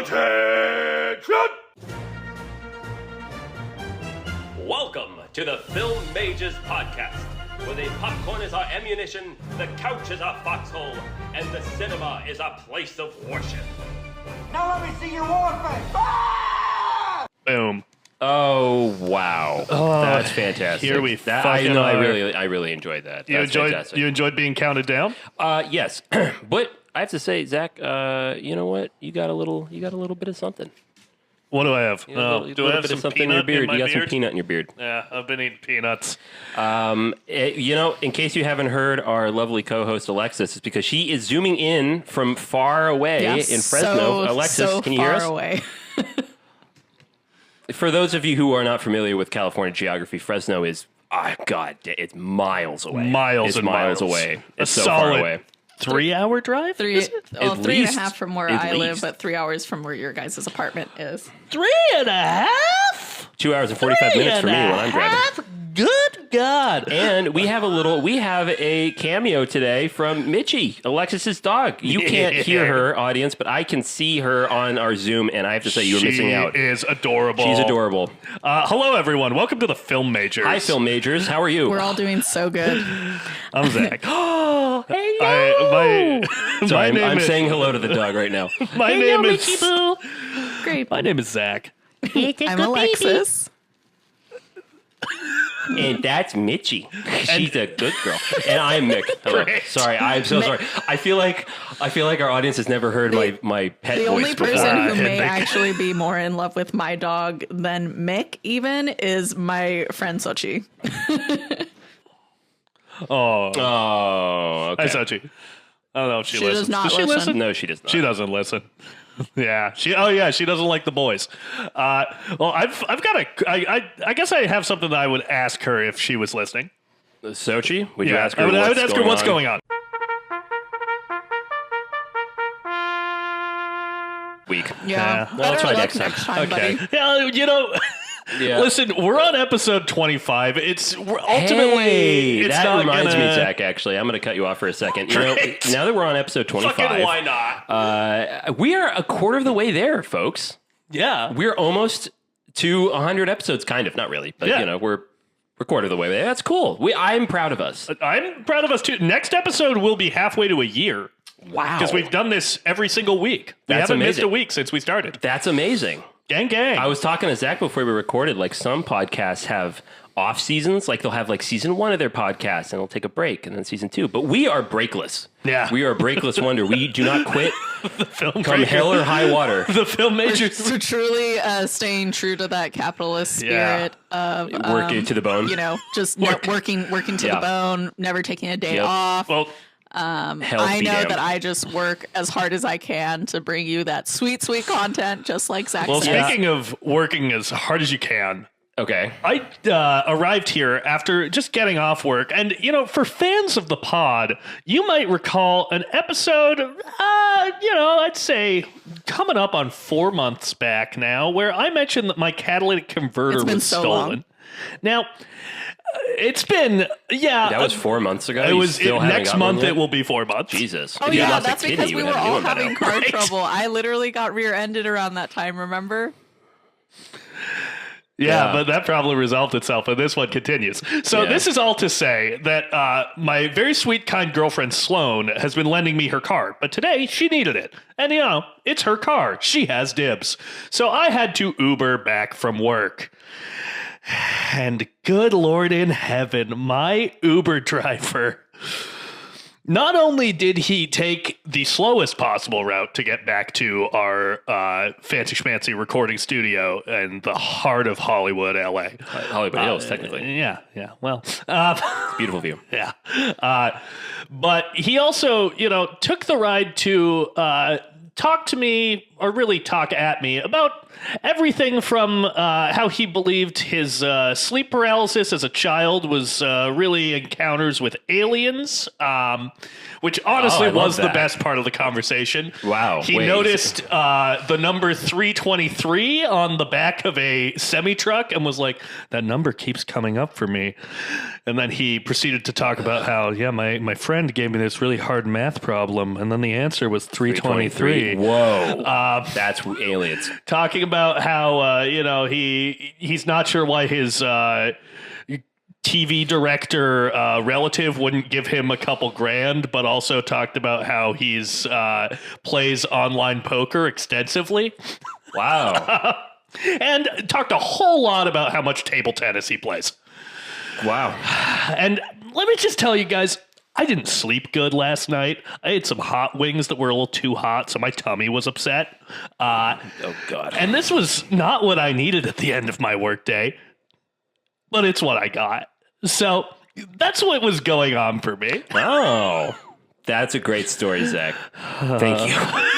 Salutations! Welcome to the Film Mages Podcast, where the popcorn is our ammunition, the couch is our foxhole, and the cinema is a place of worship. Now let me see your war face. Ah! Boom. Oh wow, that's fantastic. Here we fucking I are. really enjoyed that. You That's enjoyed fantastic. you enjoyed being counted down? Yes, but I have to say, Zach, you know what? You got a little bit of something. What do I have? You got a Do I have bit some of something in peanut your beard? in my You got some beard? peanut in your beard. Yeah, I've been eating peanuts. In case you haven't heard our lovely co-host Alexis, it's because she is zooming in from far away in Fresno. Alexis, can you hear us? Far away. For those of you who are not familiar with California geography, Fresno is, it's miles away. Miles away. It's so solid far away. 3-hour drive? Three and least. a half from where At I live, least. but 3 hours from where your guys' apartment is. 3.5? 2 hours and 45 minutes for me when I'm driving. Good God. And we have a cameo today from Mitchie, Alexis's dog. You can't hear her, audience, but I can see her on our Zoom, and I have to say you were missing out. She is adorable. She's adorable. Hello, everyone. Welcome to the Film Majors. Hi, Film Majors. How are you? We're all doing so good. I'm Zack. Oh, hey, My I'm is, saying hello to the dog right now. my name is Great. My name is Zack. I'm Alexis. And that's Mitchie. She's a good girl. And I'm Mick. Hello. Great. Sorry, I'm so sorry. I feel like our audience has never heard my pet The voice only before. person who Mick. may actually be more in love with my dog than Mick even is my friend Sochi. Oh, Oh, hi, okay. Sochi. I don't know if she She does listens. not Does she listen. listen? No, she does not. She doesn't listen. Yeah, she doesn't like the boys. Well, I've got I guess I have something that I would ask her if she was listening. Sochi, would you Yeah, ask her I would what's ask her going what's on? going on. Week. Yeah. Well, I'll try Better next luck time. buddy. Yeah, Yeah. listen, we're on episode 25. Ultimately, Hey, it's that not reminds gonna, me, Zach, actually. I'm going to cut you off for a second. You know, Great. now that we're on episode 25, Fucking why not? we are a quarter of the way there, folks. Yeah. We're almost to 100 episodes, kind of. Not really, but, Yeah. we're a quarter of the way there. That's cool. I'm proud of us. I'm proud of us, too. Next episode will be halfway to a year. Wow. Because we've done this every single week. We That's haven't missed amazing. a week since we started. That's amazing. Gang, gang. I was talking to Zach before we recorded, like some podcasts have off seasons, like they'll have like season 1 of their podcast and they'll take a break and then season 2. But we are breakless. Yeah. We are a breakless wonder. We do not quit Film come breaker. hell or high water. The Film Majors. So truly staying true to that capitalist Yeah. spirit of Working to the bone. just working to Yeah. the bone, never taking a day Yep. off. Well, Hell I be know damned. that I just work as hard as I can to bring you that sweet, sweet content, just like Zack well, said. speaking of working as hard as you can, Okay. I arrived here after just getting off work. And, for fans of the pod, you might recall an episode, I'd say coming up on 4 months back now, where I mentioned that my catalytic converter It's been was so stolen. long. Now, it's been, That was 4 months ago. It You was still haven't next got one month. yet? It will be 4 months. Jesus. Oh If you yeah, lost a that's kidney, because you we would were have a new all one by having now. car Right. trouble. I literally got rear-ended around that time, remember? Yeah, Yeah. but that probably resolved itself, and this one continues. So Yeah. this is all to say that my very sweet, kind girlfriend Sloan has been lending me her car, but today she needed it. And, it's her car. She has dibs. So I had to Uber back from work. And good Lord in heaven, my Uber driver... Not only did he take the slowest possible route to get back to our fancy schmancy recording studio in the heart of Hollywood, LA. Hollywood Hills, technically. Yeah. Well, Beautiful view. yeah. But he also, took the ride to talk to me, or really talk at me, about everything from how he believed his sleep paralysis as a child was really encounters with aliens, which honestly I love was the that. best part of the conversation. Wow. He Wait. noticed the number 323 on the back of a semi-truck and was like, that number keeps coming up for me. And then he proceeded to talk about how, my friend gave me this really hard math problem, and then the answer was 323. me. Whoa. That's aliens. Talking about how, he's not sure why his TV director relative wouldn't give him a couple grand, but also talked about how he's plays online poker extensively. Wow. And talked a whole lot about how much table tennis he plays. Wow. And let me just tell you guys, I didn't sleep good last night. I ate some hot wings that were a little too hot, so my tummy was upset. Oh, God. And this was not what I needed at the end of my workday, but it's what I got. So that's what was going on for me. Oh, that's a great story, Zach. Thank you.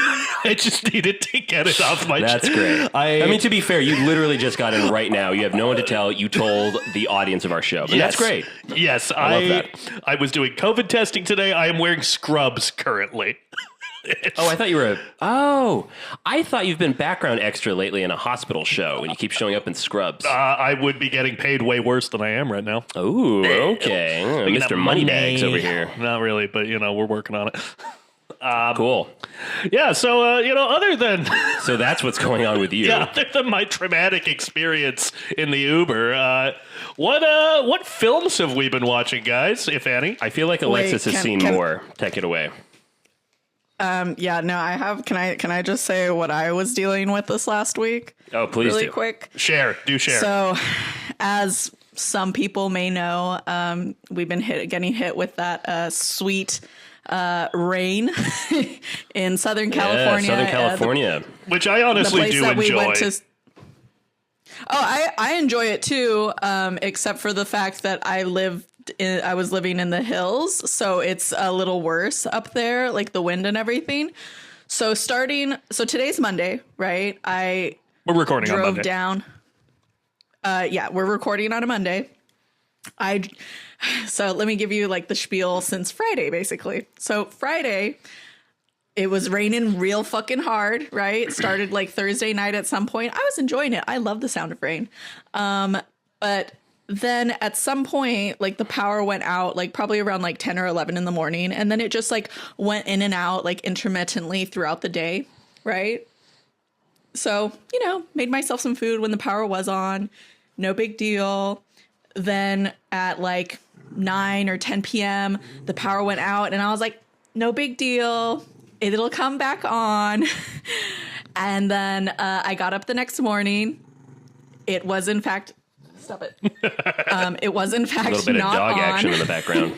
I just needed to get it off my chest. That's great. I mean, to be fair, you literally just got in right now. You have no one to tell. You told the audience of our show. But Yes. That's great. Yes, I love that. I was doing COVID testing today. I am wearing scrubs currently. Oh, I thought you were I thought you've been background extra lately in a hospital show and you keep showing up in scrubs. I would be getting paid way worse than I am right now. Oh, okay. Making that Mr. Moneybags over here. Not really, but we're working on it. Cool. Yeah, so other than So that's what's going on with you. other than my traumatic experience in the Uber, what films have we been watching, guys, if any? I feel like Alexis has seen can- more. Take it away. Yeah, no, I have. Can I just say what I was dealing with this last week? Oh, please really do. quick. Share. So, as some people may know, we've been getting hit with that sweet rain in Southern California. Southern California. Which I honestly do enjoy. I enjoy it too, except for the fact that I was living in the hills, so it's a little worse up there, like the wind and everything. So today's Monday, right? We're recording on drove Monday. down. We're recording on a Monday. So let me give you like the spiel since Friday, basically. So Friday, it was raining real fucking hard, right? It started like Thursday night at some point. I was enjoying it. I love the sound of rain. But then at some point, like the power went out, like probably around like 10 or 11 in the morning. And then it just like went in and out like intermittently throughout the day, right? So, made myself some food when the power was on. No big deal. Then at like 9 or 10 p.m., the power went out and I was like, no big deal. It'll come back on. And then I got up the next morning. It was in fact, stop it. It was in fact A little bit of not dog on. action in the background.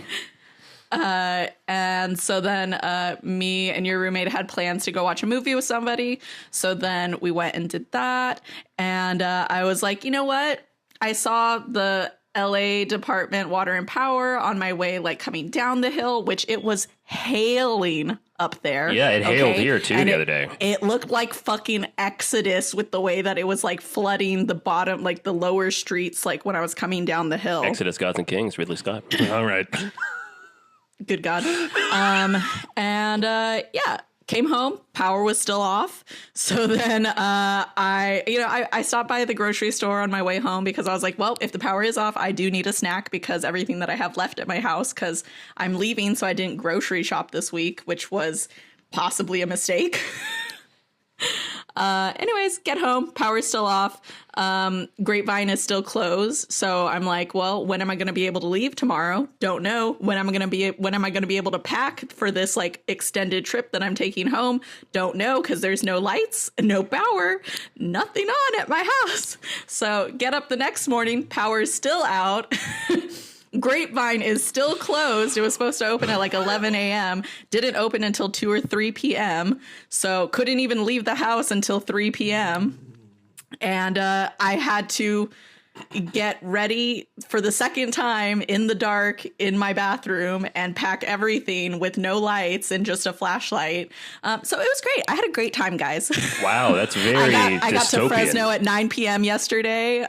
And so then me and your roommate had plans to go watch a movie with somebody. So then we went and did that. And I was like, you know what? I saw the LA Department Water and Power on my way, like coming down the hill, which it was hailing up there. Yeah, it hailed here too the other day. It looked like fucking Exodus with the way that it was like flooding the bottom, like the lower streets, like when I was coming down the hill. Exodus, Gods and Kings, Ridley Scott. All right. Good God. Came home, power was still off. So then I stopped by the grocery store on my way home because I was like, well, if the power is off, I do need a snack because everything that I have left at my house, because I'm leaving, so I didn't grocery shop this week, which was possibly a mistake. Anyways, get home, power's still off. Grapevine is still closed. So I'm like, well, when am I going to be able to leave tomorrow? Don't know. When am I going to be able to pack for this like extended trip that I'm taking home? Don't know, because there's no lights, no power, nothing on at my house. So get up the next morning, power's still out. Grapevine is still closed. It was supposed to open at like 11 a.m. Didn't open until 2 or 3 p.m. So couldn't even leave the house until 3 p.m. And I had to get ready for the second time in the dark in my bathroom and pack everything with no lights and just a flashlight. So it was great. I had a great time, guys. Wow, that's very I got to dystopian. Fresno at 9 p.m. yesterday.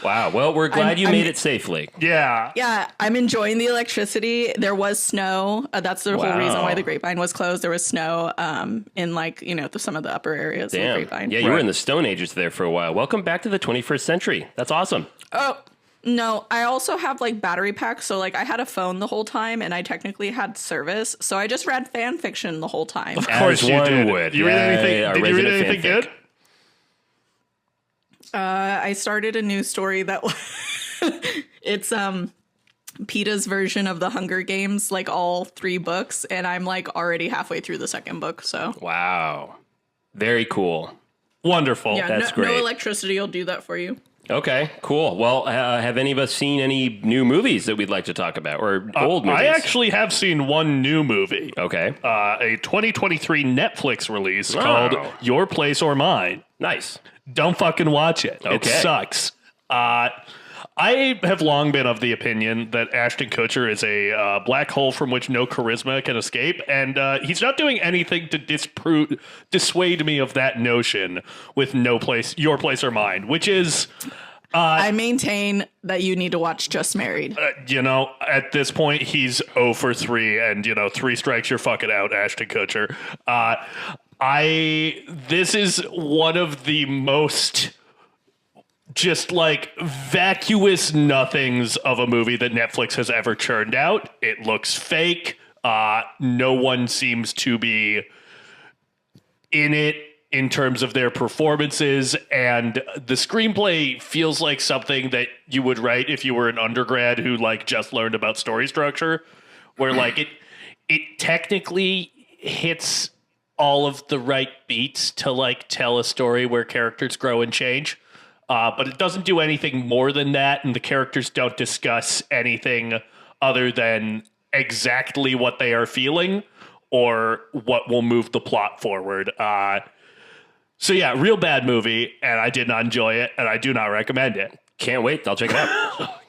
Wow. Well, we're glad you made it safely. Yeah. Yeah, I'm enjoying the electricity. There was snow. That's the whole reason why the Grapevine was closed. There was snow in like, some of the upper areas of the Damn. Grapevine. Yeah, you were in the Stone Ages there for a while. Welcome back to the 21st century. That's awesome. Oh, No, I also have like battery packs. So like I had a phone the whole time and I technically had service. So I just read fan fiction the whole time. Of course you did. Would. You read anything? Did you read anything fanfic. good? I started a new story that it's PETA's version of the Hunger Games, like all 3 books, and I'm like already halfway through the second book. So Wow. Very cool. Wonderful. yeah, That's no great. electricity will do that for you. Okay, cool. Well, have any of us seen any new movies that we'd like to talk about, or old movies? I actually have seen one new movie. Okay. A 2023 Netflix release Oh. called Your Place or Mine. Nice. Don't fucking watch it. It Okay. sucks. I have long been of the opinion that Ashton Kutcher is a black hole from which no charisma can escape, and he's not doing anything to dissuade me of that notion with Your Place or Mine, which is, I maintain that you need to watch Just Married. at this point, he's 0 for 3, and, 3 strikes, you're fucking out, Ashton Kutcher. This is one of the most just like vacuous nothings of a movie that Netflix has ever churned out. It looks fake. No one seems to be in it in terms of their performances, and the screenplay feels like something that you would write if you were an undergrad who like just learned about story structure, where like it technically hits all of the right beats to like tell a story where characters grow and change. But it doesn't do anything more than that, and the characters don't discuss anything other than exactly what they are feeling or what will move the plot forward. So yeah, real bad movie, and I did not enjoy it, and I do not recommend it. Can't wait. I'll check it out. Oh,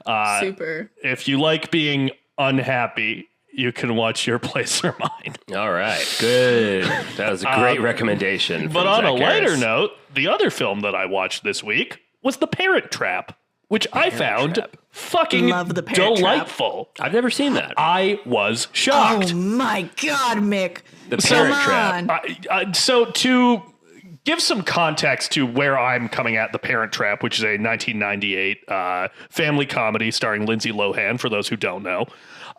God. Super. If you like being unhappy, you can watch Your Place or Mine. All right. Good. That was a great recommendation. But from on a Zack lighter Harris. note, the other film that I watched this week was The Parent Trap, which I found Trap. fucking Love The Parent Trap. delightful. I've never seen that. I was shocked. Oh my God, Mick. The Come Parent Trap. on. So to give some context to where I'm coming at The Parent Trap, which is a 1998 family comedy starring Lindsay Lohan, for those who don't know.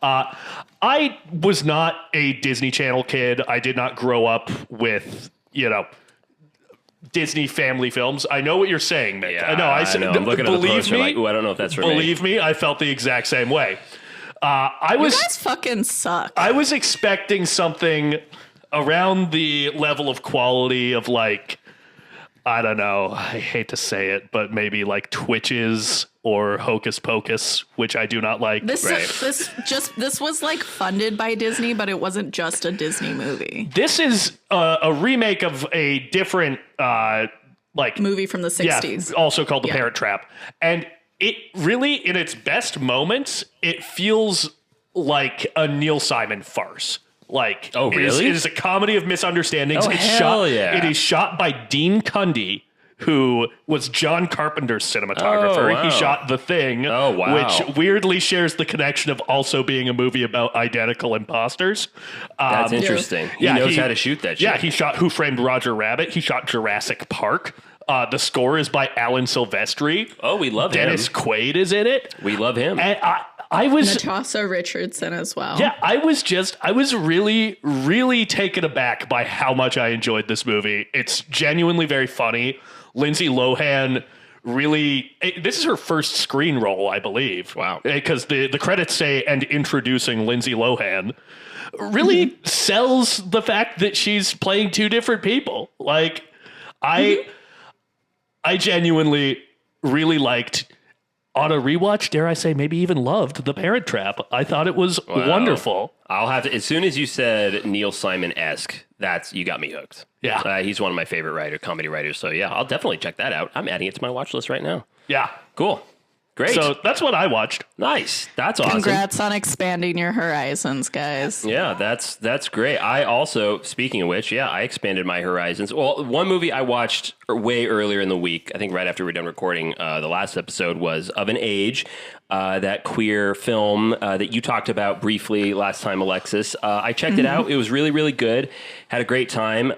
I was not a Disney Channel kid. I did not grow up with, Disney family films. I know what you're saying, Mick. Yeah, I know. I know. I'm looking at the believe poster me, like, ooh, I don't know if that's for me. believe me, I felt the exact same way. I You was guys fucking suck. I was expecting something around the level of quality of like, I don't know, I hate to say it, but maybe like Twitches or Hocus Pocus, which I do not like. This was like funded by Disney, but it wasn't just a Disney movie. This is a remake of a different Movie from the 60s. Yeah, also called The Yeah. Parent Trap. And it really, in its best moments, it feels like a Neil Simon farce. Like, Oh, really? It is a comedy of misunderstandings. Oh, It's hell yeah. It is shot by Dean Cundy, who was John Carpenter's cinematographer. Oh, wow. He shot The Thing, Oh, wow. which weirdly shares the connection of also being a movie about identical imposters. That's interesting. He yeah, knows how to shoot that shit. Yeah, he shot Who Framed Roger Rabbit. He shot Jurassic Park. The score is by Alan Silvestri. Oh, we love Dennis him. Quaid is in it. We love him. And I was... Natasha Richardson as well. Yeah, I was really, really taken aback by how much I enjoyed this movie. It's genuinely very funny. Lindsay Lohan really, this is her first screen role, I believe. Wow. Because the credits say, and introducing Lindsay Lohan, really sells the fact that she's playing two different people. Like, I genuinely really liked, on a rewatch, dare I say, maybe even loved The Parent Trap. I thought it was wonderful. I'll have to, as soon as you said Neil Simon-esque, you got me hooked. Yeah. He's one of my favorite comedy writers. So yeah, I'll definitely check that out. I'm adding it to my watch list right now. Yeah. Cool. Great. So that's what I watched. Nice. That's awesome. Congrats on expanding your horizons, guys. Yeah, that's great. I also, speaking of which, I expanded my horizons. Well, one movie I watched way earlier in the week, I think right after we were done recording the last episode, was Of an Age, that queer film that you talked about briefly last time, Alexis. I checked it out. It was really, really good. Had a great time.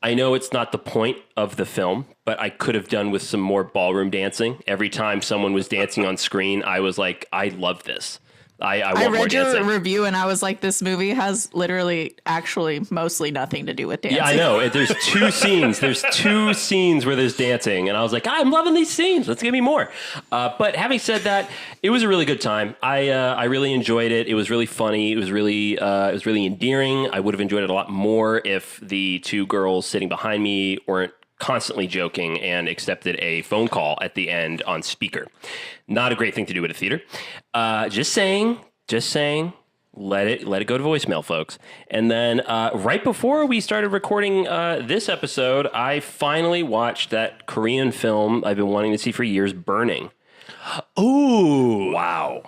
I know it's not the point of the film, but I could have done with some more ballroom dancing. Every time someone was dancing on screen, I was like, I love this. I want more read your dancing. review and I was like, this movie has literally actually mostly nothing to do with dancing. Yeah, I know. There's two scenes. There's two scenes where there's dancing, and I was like, I'm loving these scenes. Let's give me more. But having said that, it was a really good time. I really enjoyed it. It was really funny. It was really endearing. I would have enjoyed it a lot more if the two girls sitting behind me weren't constantly joking and accepted a phone call at the end on speaker. Not a great thing to do at a theater. Just saying, let it go to voicemail, folks. And then right before we started recording this episode, I finally watched that Korean film I've been wanting to see for years, Burning. Ooh. Wow.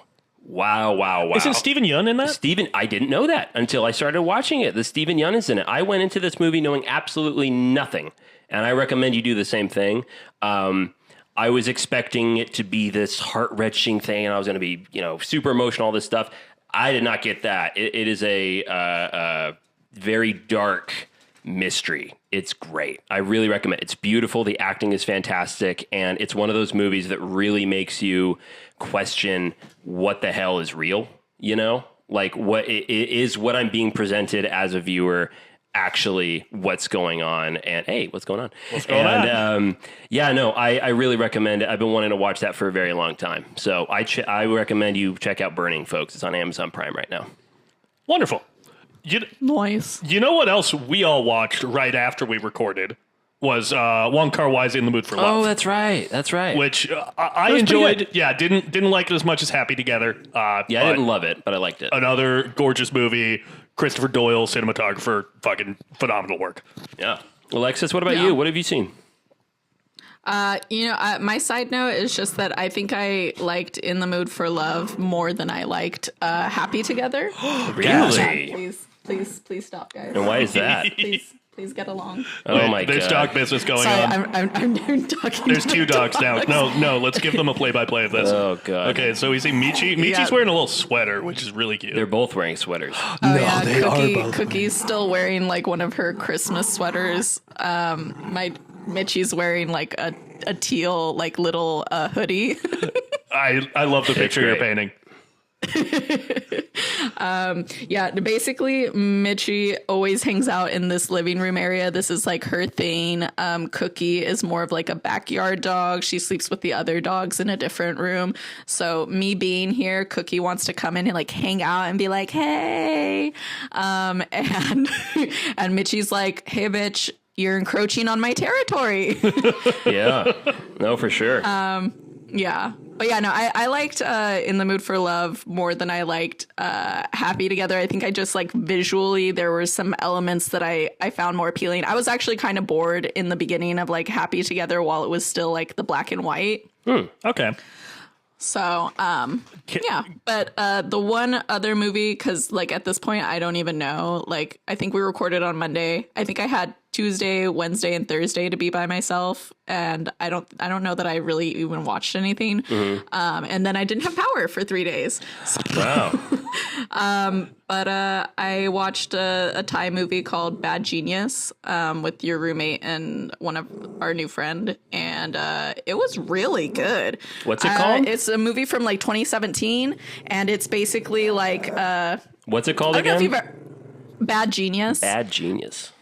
Isn't Steven Yeun in that? I didn't know that until I started watching it. The Steven Yeun is in it. I went into this movie knowing absolutely nothing. And I recommend you do the same thing. I was expecting it to be this heart-wrenching thing, and I was going to be, super emotional, all this stuff. I did not get that. It is a very dark mystery. It's great. I really recommend it. It's beautiful. The acting is fantastic, and it's one of those movies that really makes you question what the hell is real, Like, what is what I'm being presented as a viewer actually what's going on, and hey, what's going on? I really recommend it. I've been wanting to watch that for a very long time. So I recommend you check out Burning, folks. It's on Amazon Prime right now. Wonderful. Nice. You know what else we all watched right after we recorded was Wong Kar-wai's In the Mood for Love. Oh, that's right. Which I enjoyed. Yeah, didn't like it as much as Happy Together. I didn't love it, but I liked it. Another gorgeous movie. Christopher Doyle, cinematographer, fucking phenomenal work. Yeah. Alexis, what about you? What have you seen? My side note is just that I think I liked In the Mood for Love more than I liked Happy Together. Really? Please stop, guys. And why is that? Please get along. Oh my god. There's dog business going Sorry, on. I'm talking. There's two dogs now. No, let's give them a play-by-play of this. Oh god. Okay, so we see Michi. Michi's wearing a little sweater, which is really cute. They're both wearing sweaters. Cookie's still wearing like one of her Christmas sweaters. Mitchie's wearing like a teal like little hoodie. I love the picture you're painting. Basically Mitchie always hangs out in this living room area. This is like her thing. Cookie is more of like a backyard dog. She sleeps with the other dogs in a different room. So me being here, Cookie wants to come in and like hang out and be like, hey. And Mitchie's like, hey bitch, you're encroaching on my territory. Yeah. No, for sure. Yeah. But yeah, no, I liked In the Mood for Love more than I liked Happy Together. I think I just like visually there were some elements that I found more appealing. I was actually kind of bored in the beginning of like Happy Together while it was still like the black and white. Okay. So, yeah, but the one other movie, because like at this point, I don't even know, like I think we recorded on Monday. I think I had Tuesday, Wednesday, and Thursday to be by myself. And I don't know that I really even watched anything. Mm-hmm. And then I didn't have power for 3 days. So, wow. But I watched a Thai movie called Bad Genius with your roommate and one of our new friend. And it was really good. What's it called? It's a movie from like 2017. And it's basically like... What's it called again? Bad Genius. Bad Genius.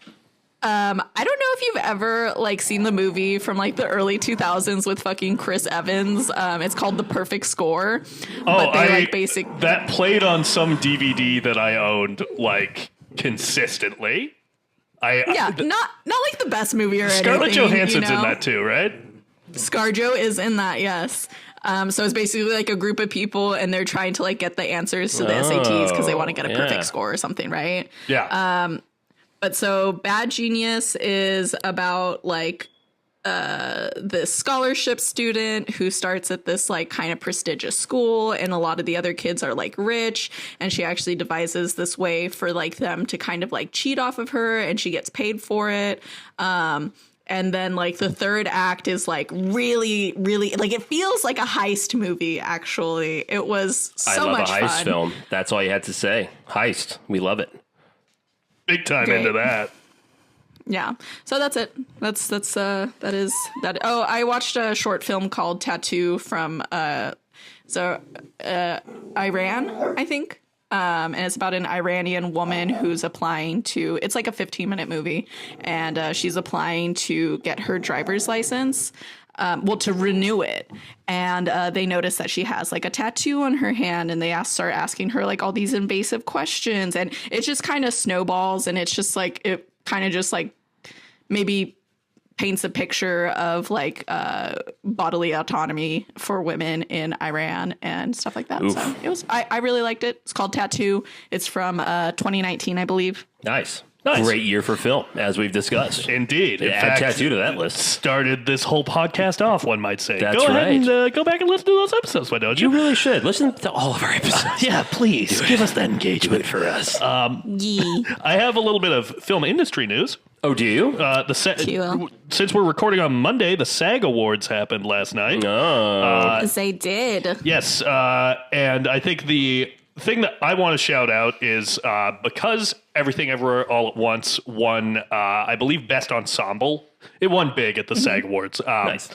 I don't know if you've ever like seen the movie from like the early 2000s with fucking Chris Evans. It's called The Perfect Score. That played on some DVD that I owned like consistently. Not like the best movie or anything. Scarlett Johansson's in that too, right? ScarJo is in that, yes. So it's basically like a group of people and they're trying to like get the answers to the SATs because they want to get a perfect score or something, right? Yeah. But so Bad Genius is about like this scholarship student who starts at this like kind of prestigious school, and a lot of the other kids are like rich, and she actually devises this way for like them to kind of like cheat off of her, and she gets paid for it. And then like the third act is like really, really like it feels like a heist movie. Actually, it was so much fun. I love a heist film. That's all you had to say. Heist. We love it. Big time into that. Yeah. So that's it. That is that. Oh, I watched a short film called Tattoo from Iran, I think. And it's about an Iranian woman who's applying to, it's like a 15-minute movie, and she's applying to get her driver's license, to renew it. And they notice that she has like a tattoo on her hand, and they start asking her like all these invasive questions, and it just kind of snowballs, and it's just like, it kind of just like maybe paints a picture of like bodily autonomy for women in Iran and stuff like that. Oof. So it was, I really liked it. It's called Tattoo. It's from 2019, I believe. Nice. Great year for film, as we've discussed. Indeed. In Add fact, Tattoo to that list. Started this whole podcast off, one might say. That's go ahead right. And go back and listen to those episodes, why don't you? You really should. Listen to all of our episodes. Yeah, please. Give us that engagement for us. I have a little bit of film industry news. Oh, do you? Since we're recording on Monday, the SAG Awards happened last night. Oh. They did. Yes, and I think the thing that I want to shout out is because Everything Everywhere All at Once won, I believe, Best Ensemble. It won big at the SAG Awards. Nice.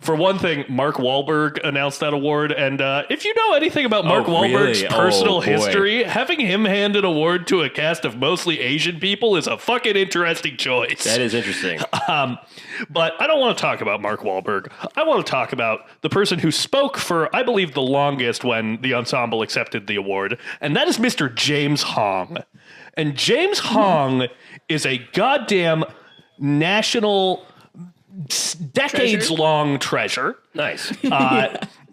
For one thing, Mark Wahlberg announced that award, and if you know anything about Mark Wahlberg's personal history, having him hand an award to a cast of mostly Asian people is a fucking interesting choice. That is interesting. But I don't want to talk about Mark Wahlberg. I want to talk about the person who spoke for, I believe, the longest when the ensemble accepted the award, and that is Mr. James Hong. And James Hong is a goddamn national, decades-long treasure. Nice.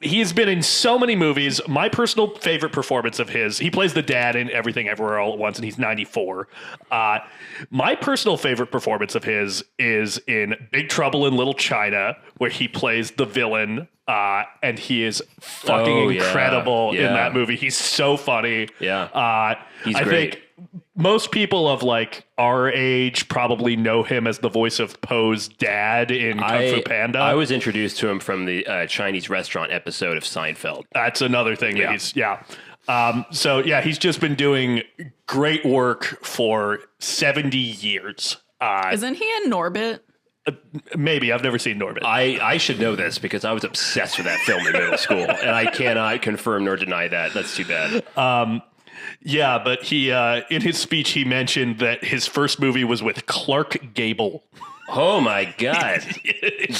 He's been in so many movies. My personal favorite performance of his, he plays the dad in Everything Everywhere All at Once, and he's 94. My personal favorite performance of his is in Big Trouble in Little China, where he plays the villain, and he is fucking incredible in that movie. He's so funny. Yeah. He's great. I think most people of like our age probably know him as the voice of Poe's dad in Kung Fu Panda. I was introduced to him from the Chinese restaurant episode of Seinfeld. That's another thing that he's just been doing great work for 70 years. Isn't he in Norbit? Maybe. I've never seen Norbit. I should know this because I was obsessed with that film in middle school, and I cannot confirm nor deny that. That's too bad. Yeah, but he in his speech, he mentioned that his first movie was with Clark Gable. Oh, my God.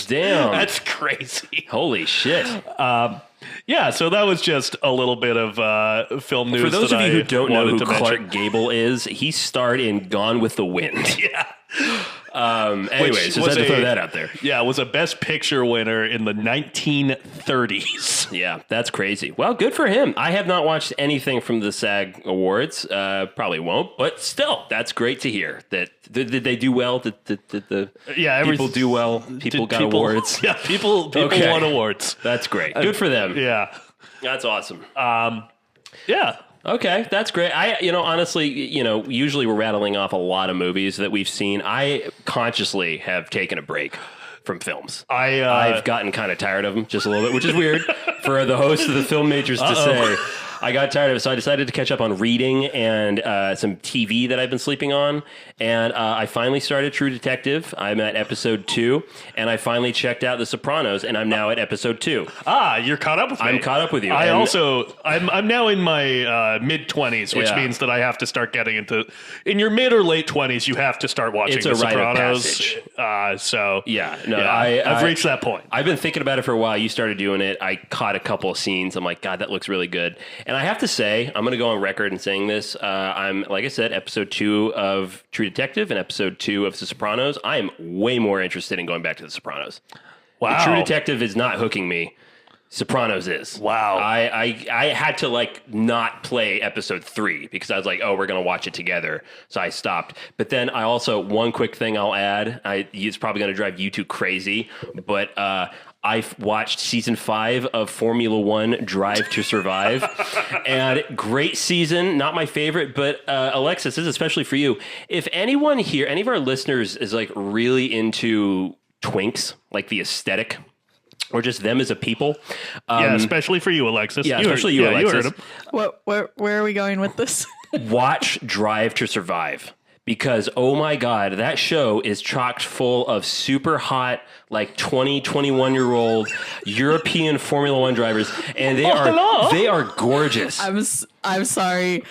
Damn. That's crazy. Holy shit. Yeah, so that was just a little bit of film news. For those of you who don't know who Clark mention. Gable is, he starred in Gone with the Wind. Yeah. Anyways, just had to throw that out there. Yeah, it was a Best Picture winner in the 1930s. Yeah, that's crazy. Well, good for him. I have not watched anything from the SAG Awards. Probably won't, but still, that's great to hear. Did they do well? Did people do well? People got awards? Yeah, people won awards. That's great. Good for them. Yeah. That's awesome. Yeah. Okay, that's great. Honestly, usually we're rattling off a lot of movies that we've seen. I consciously have taken a break from films. I've gotten kind of tired of them just a little bit, which is weird for the host of the Film Majors to say. I got tired of it, so I decided to catch up on reading and some TV that I've been sleeping on. And I finally started True Detective. I'm at episode 2, and I finally checked out The Sopranos, and I'm now at episode 2. You're caught up with me. I'm caught up with you. I'm now in my mid-20s, which means that I have to start getting into... In your mid or late 20s, you have to start watching The Sopranos. I've reached that point. I've been thinking about it for a while. You started doing it. I caught a couple of scenes. I'm like, God, that looks really good. And I have to say, I'm going to go on record and saying this. I'm, like I said, episode 2 of True Detective and episode 2 of The Sopranos. I am way more interested in going back to The Sopranos. Wow. True Detective is not hooking me. Sopranos is. Wow. I had to not play episode 3 because I was like, oh, we're going to watch it together. So I stopped. But then I also, one quick thing I'll add, it's probably going to drive you two crazy, but I've watched season 5 of Formula One Drive to Survive, and great season. Not my favorite, but Alexis, this is especially for you. If anyone here, any of our listeners is really into twinks, like the aesthetic, or just them as a people. Especially for you, Alexis. Yeah, especially you, Alexis. You heard him. Where are we going with this? Watch Drive to Survive. because, oh my God, that show is chocked full of super hot, like 20, 21-year-old European Formula One drivers, and they are gorgeous. I'm sorry.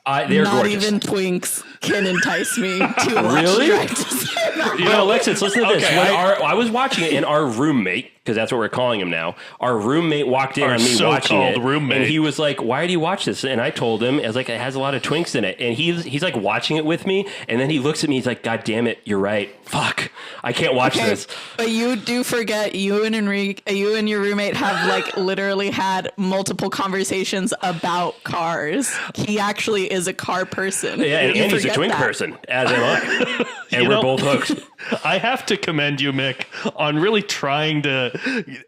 They're Not gorgeous. even twinks can entice me to watch Really? Drive to Survive. You know, Alexis, listen to this. Okay, When I was watching it, and our roommate, because that's what we're calling him now, our roommate walked in Our on me watching it, so-called roommate. and he was like, "Why do you watch this?" And I told him, I was like, "It has a lot of twinks in it." And he's like watching it with me, and then he looks at me, he's like, "God damn it, you're right. Fuck, I can't watch this." But you do forget you and your roommate have like literally had multiple conversations about cars. He actually is a car person. Yeah, and You he's a forget twink that. person, as am I. And You we're know- both hooked. I have to commend you, Mick, on really trying to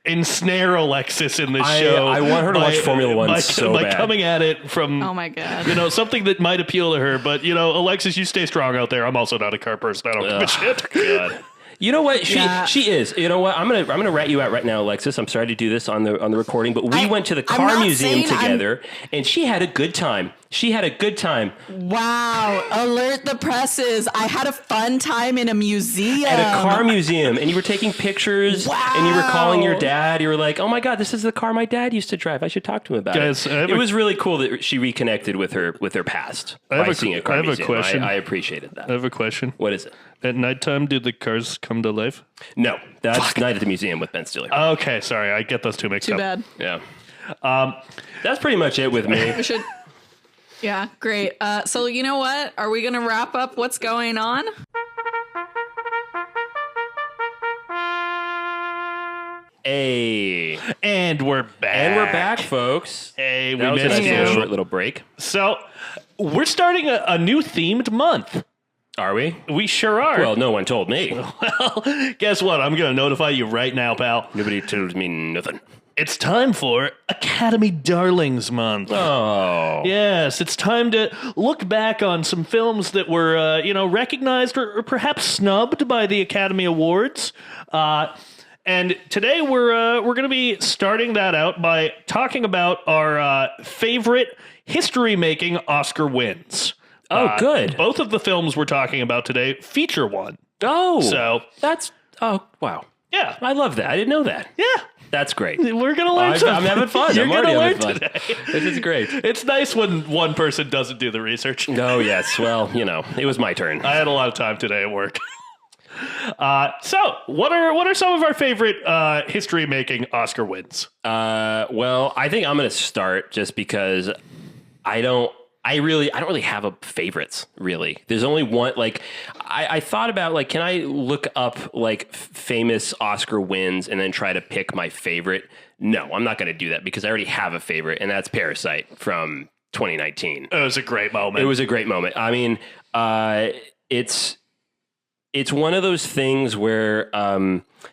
ensnare Alexis in this show. I want her to watch Formula One so by bad. coming at it from Oh my God. something that might appeal to her. But Alexis, you stay strong out there. I'm also not a car person. I don't give a shit. God. You know what? Yeah. She is. You know what? I'm gonna rat you out right now, Alexis. I'm sorry to do this on the recording, but we went to the I'm car not museum saying together, and she had a good time. Wow. Alert the presses. I had a fun time in a museum. At a car museum, and you were taking pictures, and you were calling your dad. You were like, "Oh my God, this is the car my dad used to drive. I should talk to him about Guys, it." It was really cool that she reconnected with her past by seeing a car I have a museum. question. I appreciated that. I have a question. What is it? At nighttime, do the cars come to life? No, that's Night at the Museum with Ben Stiller. Okay, sorry. I get those two mixed Too up. bad. Yeah. That's pretty much it with me. We should. Yeah, great. So you know what? Are we going to wrap up what's going on? Hey. And we're back. And we're back, folks. Hey, we That was a missed nice you. little short little break. So, we're starting a new themed month. Are we? We sure are. Well, no one told me. Well, guess what? I'm going to notify you right now, pal. Nobody told me nothing. It's time for Academy Darlings Month. Oh. Yes, it's time to look back on some films that were, recognized or perhaps snubbed by the Academy Awards. And today we're going to be starting that out by talking about our favorite history-making Oscar wins. Oh, good. Both of the films we're talking about today feature one. Oh. So, oh, wow. yeah. I love that. I didn't know that. Yeah. That's great. We're going to learn I'm something. having fun. You're I'm going to already learn having fun. today. This is great. It's nice when one person doesn't do the research. Oh, yes. Well, it was my turn. I had a lot of time today at work. So, what are some of our favorite history-making Oscar wins? Well, I think I'm going to start just because I don't really have a favorites, really. There's only one, like, I thought about, like, can I look up, like, famous Oscar wins and then try to pick my favorite? No, I'm not going to do that because I already have a favorite, and that's Parasite from 2019. It was a great moment. It was a great moment. I mean, it's one of those things where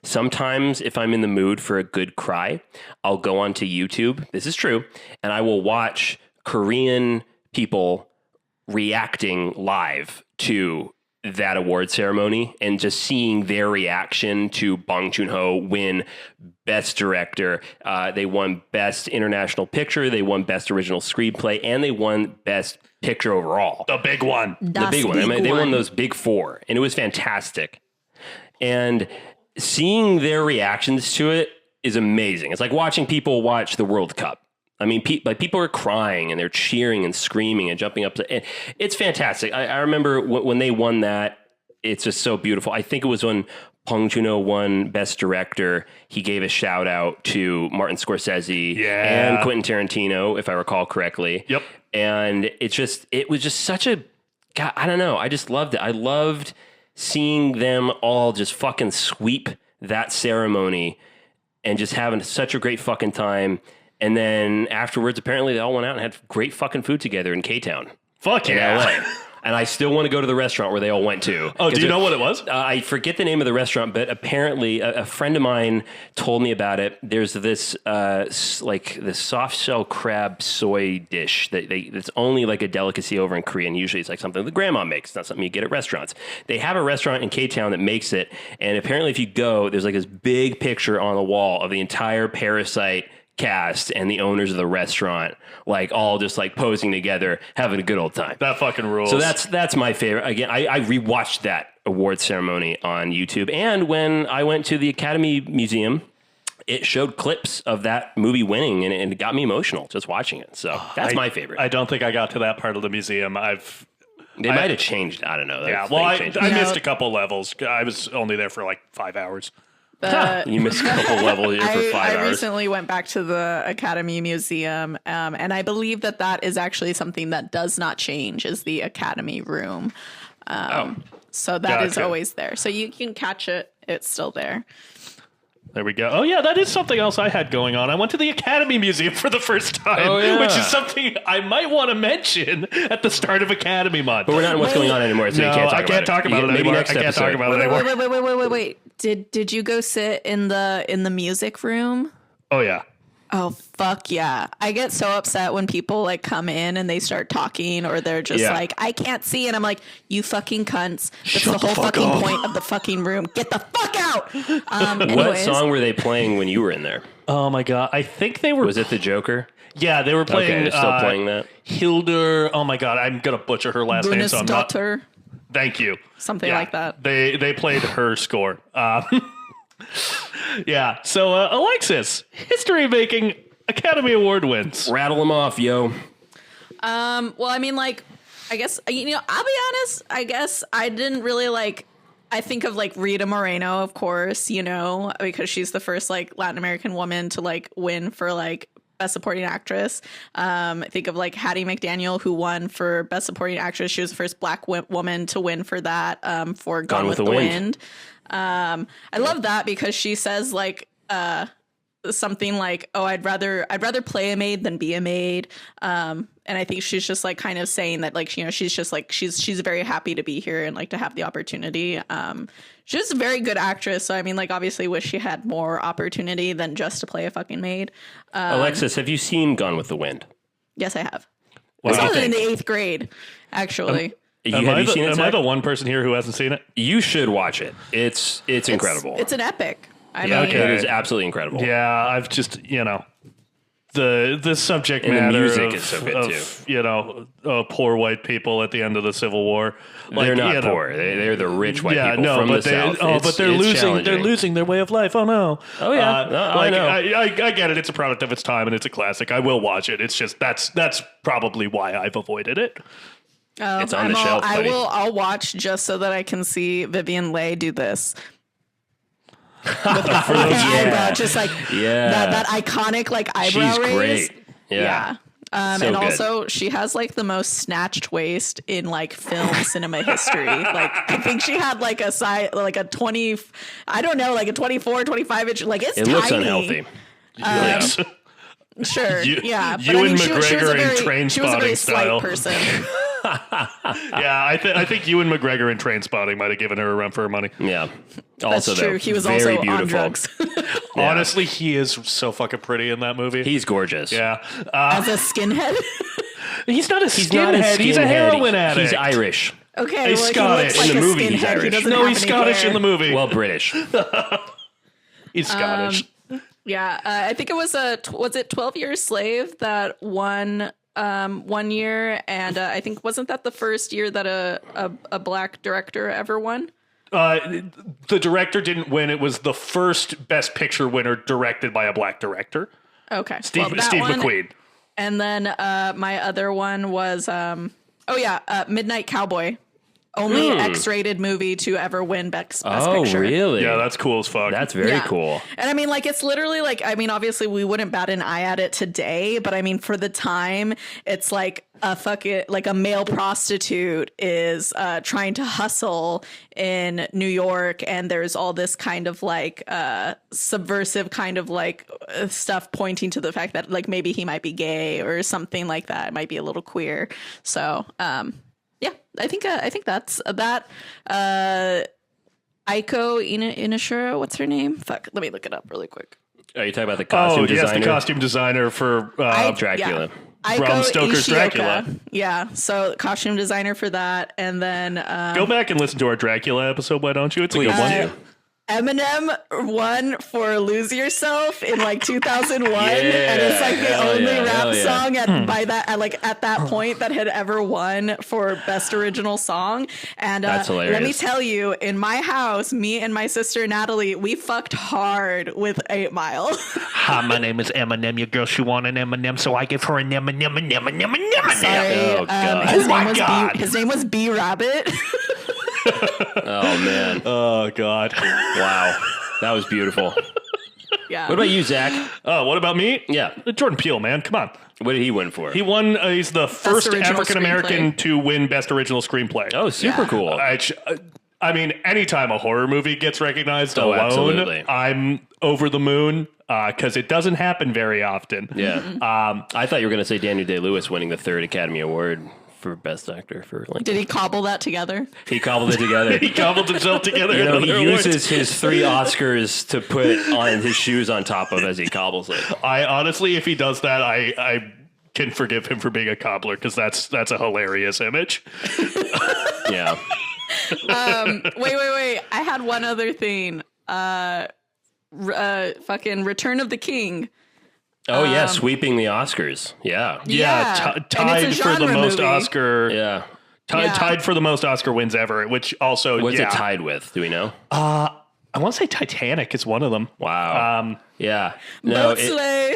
sometimes if I'm in the mood for a good cry, I'll go onto YouTube. This is true. And I will watch Korean people reacting live to that award ceremony and just seeing their reaction to Bong Joon-ho win Best Director. They won Best International Picture. They won Best Original Screenplay, and they won Best Picture overall. the big one. The big one. I mean, they won those big four, and it was fantastic. And seeing their reactions to it is amazing. It's like watching people watch the World Cup. I mean, people are crying and they're cheering and screaming and jumping up. And it's fantastic. I remember when they won that, it's just so beautiful. I think it was when Bong Joon-ho won Best Director. He gave a shout out to Martin Scorsese and Quentin Tarantino, if I recall correctly. Yep. And it was just such a, God, I don't know. I just loved it. I loved seeing them all just fucking sweep that ceremony and just having such a great fucking time. And then afterwards, apparently they all went out and had great fucking food together in K-Town. Fuck In yeah. LA. And I still want to go to the restaurant where they all went to. Oh, do you know what it was? I forget the name of the restaurant, but apparently a friend of mine told me about it. There's this like this soft shell crab soy dish that's only like a delicacy over in Korea. And usually it's like something the grandma makes. It's not something you get at restaurants. They have a restaurant in K-Town that makes it. And apparently if you go, there's like this big picture on the wall of the entire Parasite cast and the owners of the restaurant, like all just like posing together, having a good old time. That fucking rules. So that's my favorite. Again, I rewatched that award ceremony on YouTube, and when I went to the Academy Museum, it showed clips of that movie winning, and it got me emotional just watching it. So that's my favorite. I don't think I got to that part of the museum. They might have changed. I don't know. Yeah, well, I missed a couple levels. I was only there for like 5 hours. You missed a couple levels here for 5 hours. I recently went back to the Academy Museum, and I believe that is actually something that does not change, is the Academy Room. So that is always there. So you can catch it. It's still there. There we go. Oh, yeah, that is something else I had going on. I went to the Academy Museum for the first time, which is something I might want to mention at the start of Academy Month. But we're not in what's going on anymore, so you can't talk about it. I can't talk about it maybe anymore. Next I can't episode. talk about it anymore. Wait. Did you go sit in the music room? Oh, yeah. Oh, fuck yeah. I get so upset when people like come in and they start talking, or they're just like, I can't see. And I'm like, you fucking cunts. That's the whole fucking point of the fucking room. Get the fuck out. What song were they playing when you were in there? Oh, my God. I think they were... Was it the Joker? Yeah, they were playing... Okay, they're still playing that? Hildur... Oh, my God. I'm going to butcher her last name, so I'm not... Thank you. Something like that. They played her score. Yeah. So, Alexis, history-making Academy Award wins. Rattle them off, yo. Well, I mean, like, I guess, I'll be honest. I guess I didn't really like... I think of like Rita Moreno, of course, because she's the first like Latin American woman to like win for like Best Supporting Actress. I think of like Hattie McDaniel, who won for Best Supporting Actress. She was the first Black woman to win for that, for Gone with the Wind. I love that because she says like something like, "Oh, I'd rather play a maid than be a maid." And I think she's just like kind of saying that like, she's just like she's very happy to be here and like to have the opportunity. She's a very good actress. So I mean, like, obviously wish she had more opportunity than just to play a fucking maid. Alexis, have you seen Gone with the Wind? Yes, I have. What I do saw you it in think? the 8th grade, actually. Have you seen it, Am Zack? I the one person here who hasn't seen it? You should watch it. It's incredible. It's an epic. I yeah, mean, it is absolutely incredible. Yeah, I've just, the subject And the matter music of, is so good, poor white people at the end of the Civil War. They're not poor. They're the rich white people from the South. But they're losing. challenging. They're losing their way of life. Oh no. Oh yeah. I know. I get it. It's a product of its time, and it's a classic. I will watch it. It's just that's probably why I've avoided it. It's on the shelf, buddy. I'll watch just so that I can see Vivian Leigh do this. With her eyebrow, just like that iconic like eyebrow She's raise. great. Yeah. So and good. also she has like the most snatched waist in like film cinema history. Like I think she had like a size, like a 20, I don't know, like a 24, 25 inch. Like it's It tiny. looks unhealthy. Yes. Sure. Yeah. But Ewan she was McGregor a very, in Train she was a very Spotting style. slight person. Yeah, I think Ewan McGregor in Train Spotting might have given her a run for her money. Yeah. That's Also, true. though, He was very also beautiful. on drugs. Yeah. Honestly, he is so fucking pretty in that movie. He's gorgeous. Yeah. As a skinhead. He's not a He's not a skinhead. He's a skinhead. heroin addict. He's Irish. Okay, He's well, Scottish. he looks like In the a movie, he's skinhead. He Irish. doesn't No, have he's any Scottish hair. in the movie. Well, British. He's Scottish. Yeah, I think it was it 12 Years Slave that won 1 year, and I think wasn't that the first year that a black director ever won? The director didn't win. It was the first Best Picture winner directed by a black director. Okay, Steve that one, McQueen. And then my other one was Midnight Cowboy. Only X-rated movie to ever win Best Picture. Oh, really? Yeah, that's cool as fuck. That's very cool. And I mean, like, it's literally like, I mean, obviously we wouldn't bat an eye at it today, but I mean, for the time, it's like a male prostitute is trying to hustle in New York, and there's all this kind of like subversive kind of like stuff pointing to the fact that like maybe he might be gay or something like that. It might be a little queer. So, yeah, I think that's that. Aiko Inashura, what's her name? Fuck, let me look it up really quick. Are you talking about the costume designer? Yes, the costume designer for Dracula. Yeah. Bram Aiko Stoker's Ishioka. Dracula. Yeah, so costume designer for that, and then Go back and listen to our Dracula episode, why don't you? It's a good Please one. do. Eminem won for "Lose Yourself" in like 2001, and it's like the only rap song at that point that had ever won for best original song. And That's hilarious. let me tell you, in my house, me and my sister Natalie, we fucked hard with 8 Mile. Hi, my name is Eminem. Your girl, she want an M&M, so I give her an M&M. Sorry, Oh, God. his name was B Rabbit. Oh, man. Oh, God. Wow. That was beautiful. Yeah. What about you, Zach? Oh, what about me? Yeah. Jordan Peele, man. Come on. What did he win for? He won, he's the first original African-American screenplay. to win Best Original Screenplay. Oh, super Yeah. cool. I mean, anytime a horror movie gets recognized Oh, alone, absolutely. I'm over the moon because it doesn't happen very often. Yeah. I thought you were going to say Daniel Day-Lewis winning the 3rd Academy Award for Best Actor for Lincoln. Did he cobble that together? He cobbled it together. He cobbled himself together. You know, he another award. uses his 3 Oscars to put on his shoes on top of as he cobbles it. I honestly, if he does that, I can forgive him for being a cobbler because that's a hilarious image. Yeah. Wait. I had one other thing. Fucking Return of the King. Oh, yeah, sweeping the Oscars. Yeah. Yeah. And tied it's a for the genre most movie. Oscar. Yeah. Tied for the most Oscar wins ever, which also What's it tied with? Do we know? I want to say Titanic is one of them. Wow. Yeah. No, Boat sleigh.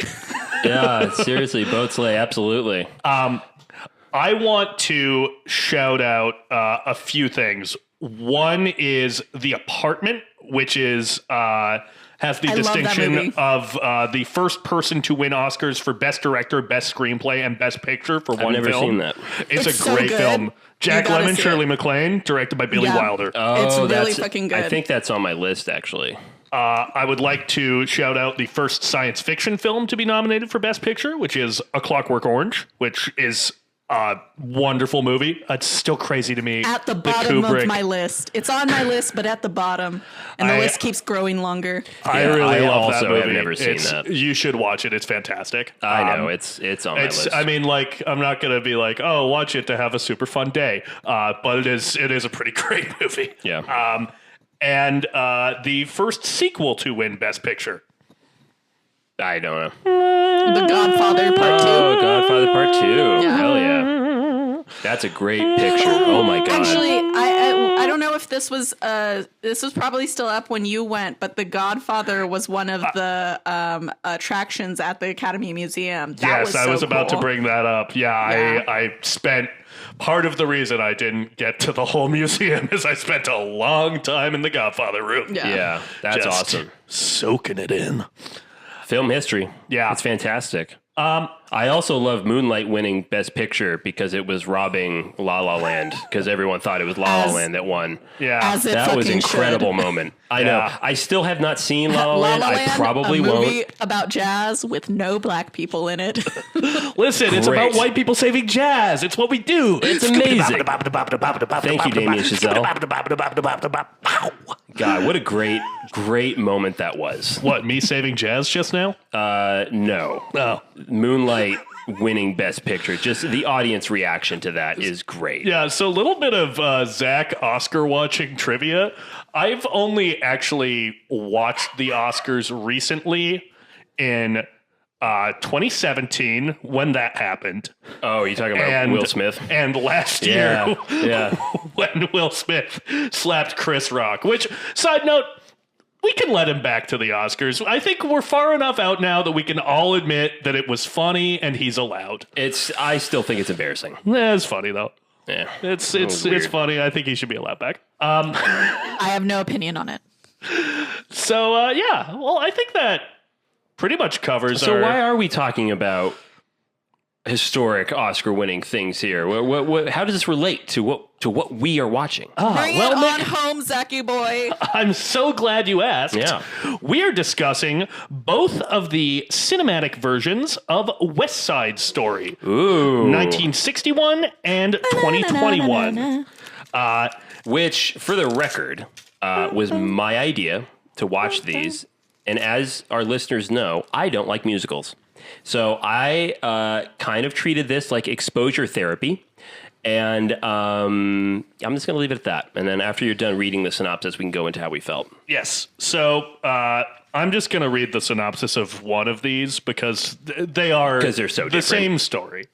yeah, seriously, boat sleigh, absolutely. I want to shout out a few things. One is The Apartment, which is has the I love that distinction movie. of the first person to win Oscars for Best Director, Best Screenplay, and Best Picture for I've one never film. seen that. It's a It's so great good. film. Jack You gotta Lemmon, see Shirley it. MacLaine, directed by Billy Yeah. Wilder. It's really that's- fucking good. I think that's on my list, actually. I would like to shout out the first science fiction film to be nominated for Best Picture, which is A Clockwork Orange, which is a wonderful movie. It's still crazy to me. At the that bottom of Kubrick- my list. It's on my list, but at the bottom. And the I- list keeps growing longer. I Yeah, really I love that also movie. have never seen that. You should watch it. It's fantastic. I know, it's on my list. I mean, like, I'm not going to be like, oh, watch it to have a super fun day. But it is a pretty great movie. Yeah. And the first sequel to win Best Picture. I don't know. The Godfather Part 2. Oh, Godfather Part 2. Yeah. Hell yeah. That's a great picture. Oh my God. Actually, I don't know if this was probably still up when you went, but The Godfather was one of the attractions at the Academy Museum. That Yes, I so was about to cool. bring that up. Yeah, Yeah. I spent part of the reason I didn't get to the whole museum is I spent a long time in the Godfather room. Yeah. Yeah, that's Just awesome. soaking it in. Film history. Yeah. It's fantastic. I also love Moonlight winning Best Picture because it was robbing La La Land because everyone thought it was La La As- Land that won. Yeah. As it That was fucking incredible should. moment. I Yeah. know. I still have not seen La La Land. I probably a movie won't. about jazz with no black people in it. Listen, it's Great. about white people saving jazz. It's what we do. It's amazing. Thank you, Damien Chazelle. God, what a great moment that was. What, me saving jazz just now? No. Oh. Moonlight winning Best Picture. Just the audience reaction to that is great. Yeah, so a little bit of Zack Oscar watching trivia. I've only actually watched the Oscars recently in 2017 when that happened. Oh, you talking about And Will Smith? And last year Yeah. when Will Smith slapped Chris Rock, which, side note, we can let him back to the Oscars. I think we're far enough out now that we can all admit that it was funny and he's allowed. I still think it's embarrassing. It's funny though. Yeah. It's weird. funny. I think he should be allowed back. I have no opinion on it. So yeah, well, I think that pretty much covers. So our, why are we talking about historic Oscar-winning things here? What, how does this relate to what we are watching? Bring well, it on Nick- home, Zachy boy. I'm so glad you asked. Yeah. We are discussing both of the cinematic versions of West Side Story, Ooh. 1961 and 2021. Which, for the record, was my idea to watch these. And as our listeners know, I don't like musicals. So I kind of treated this like exposure therapy. And I'm just going to leave it at that. And then after you're done reading the synopsis, we can go into how we felt. Yes. So I'm just going to read the synopsis of one of these because they're so the different. Same story.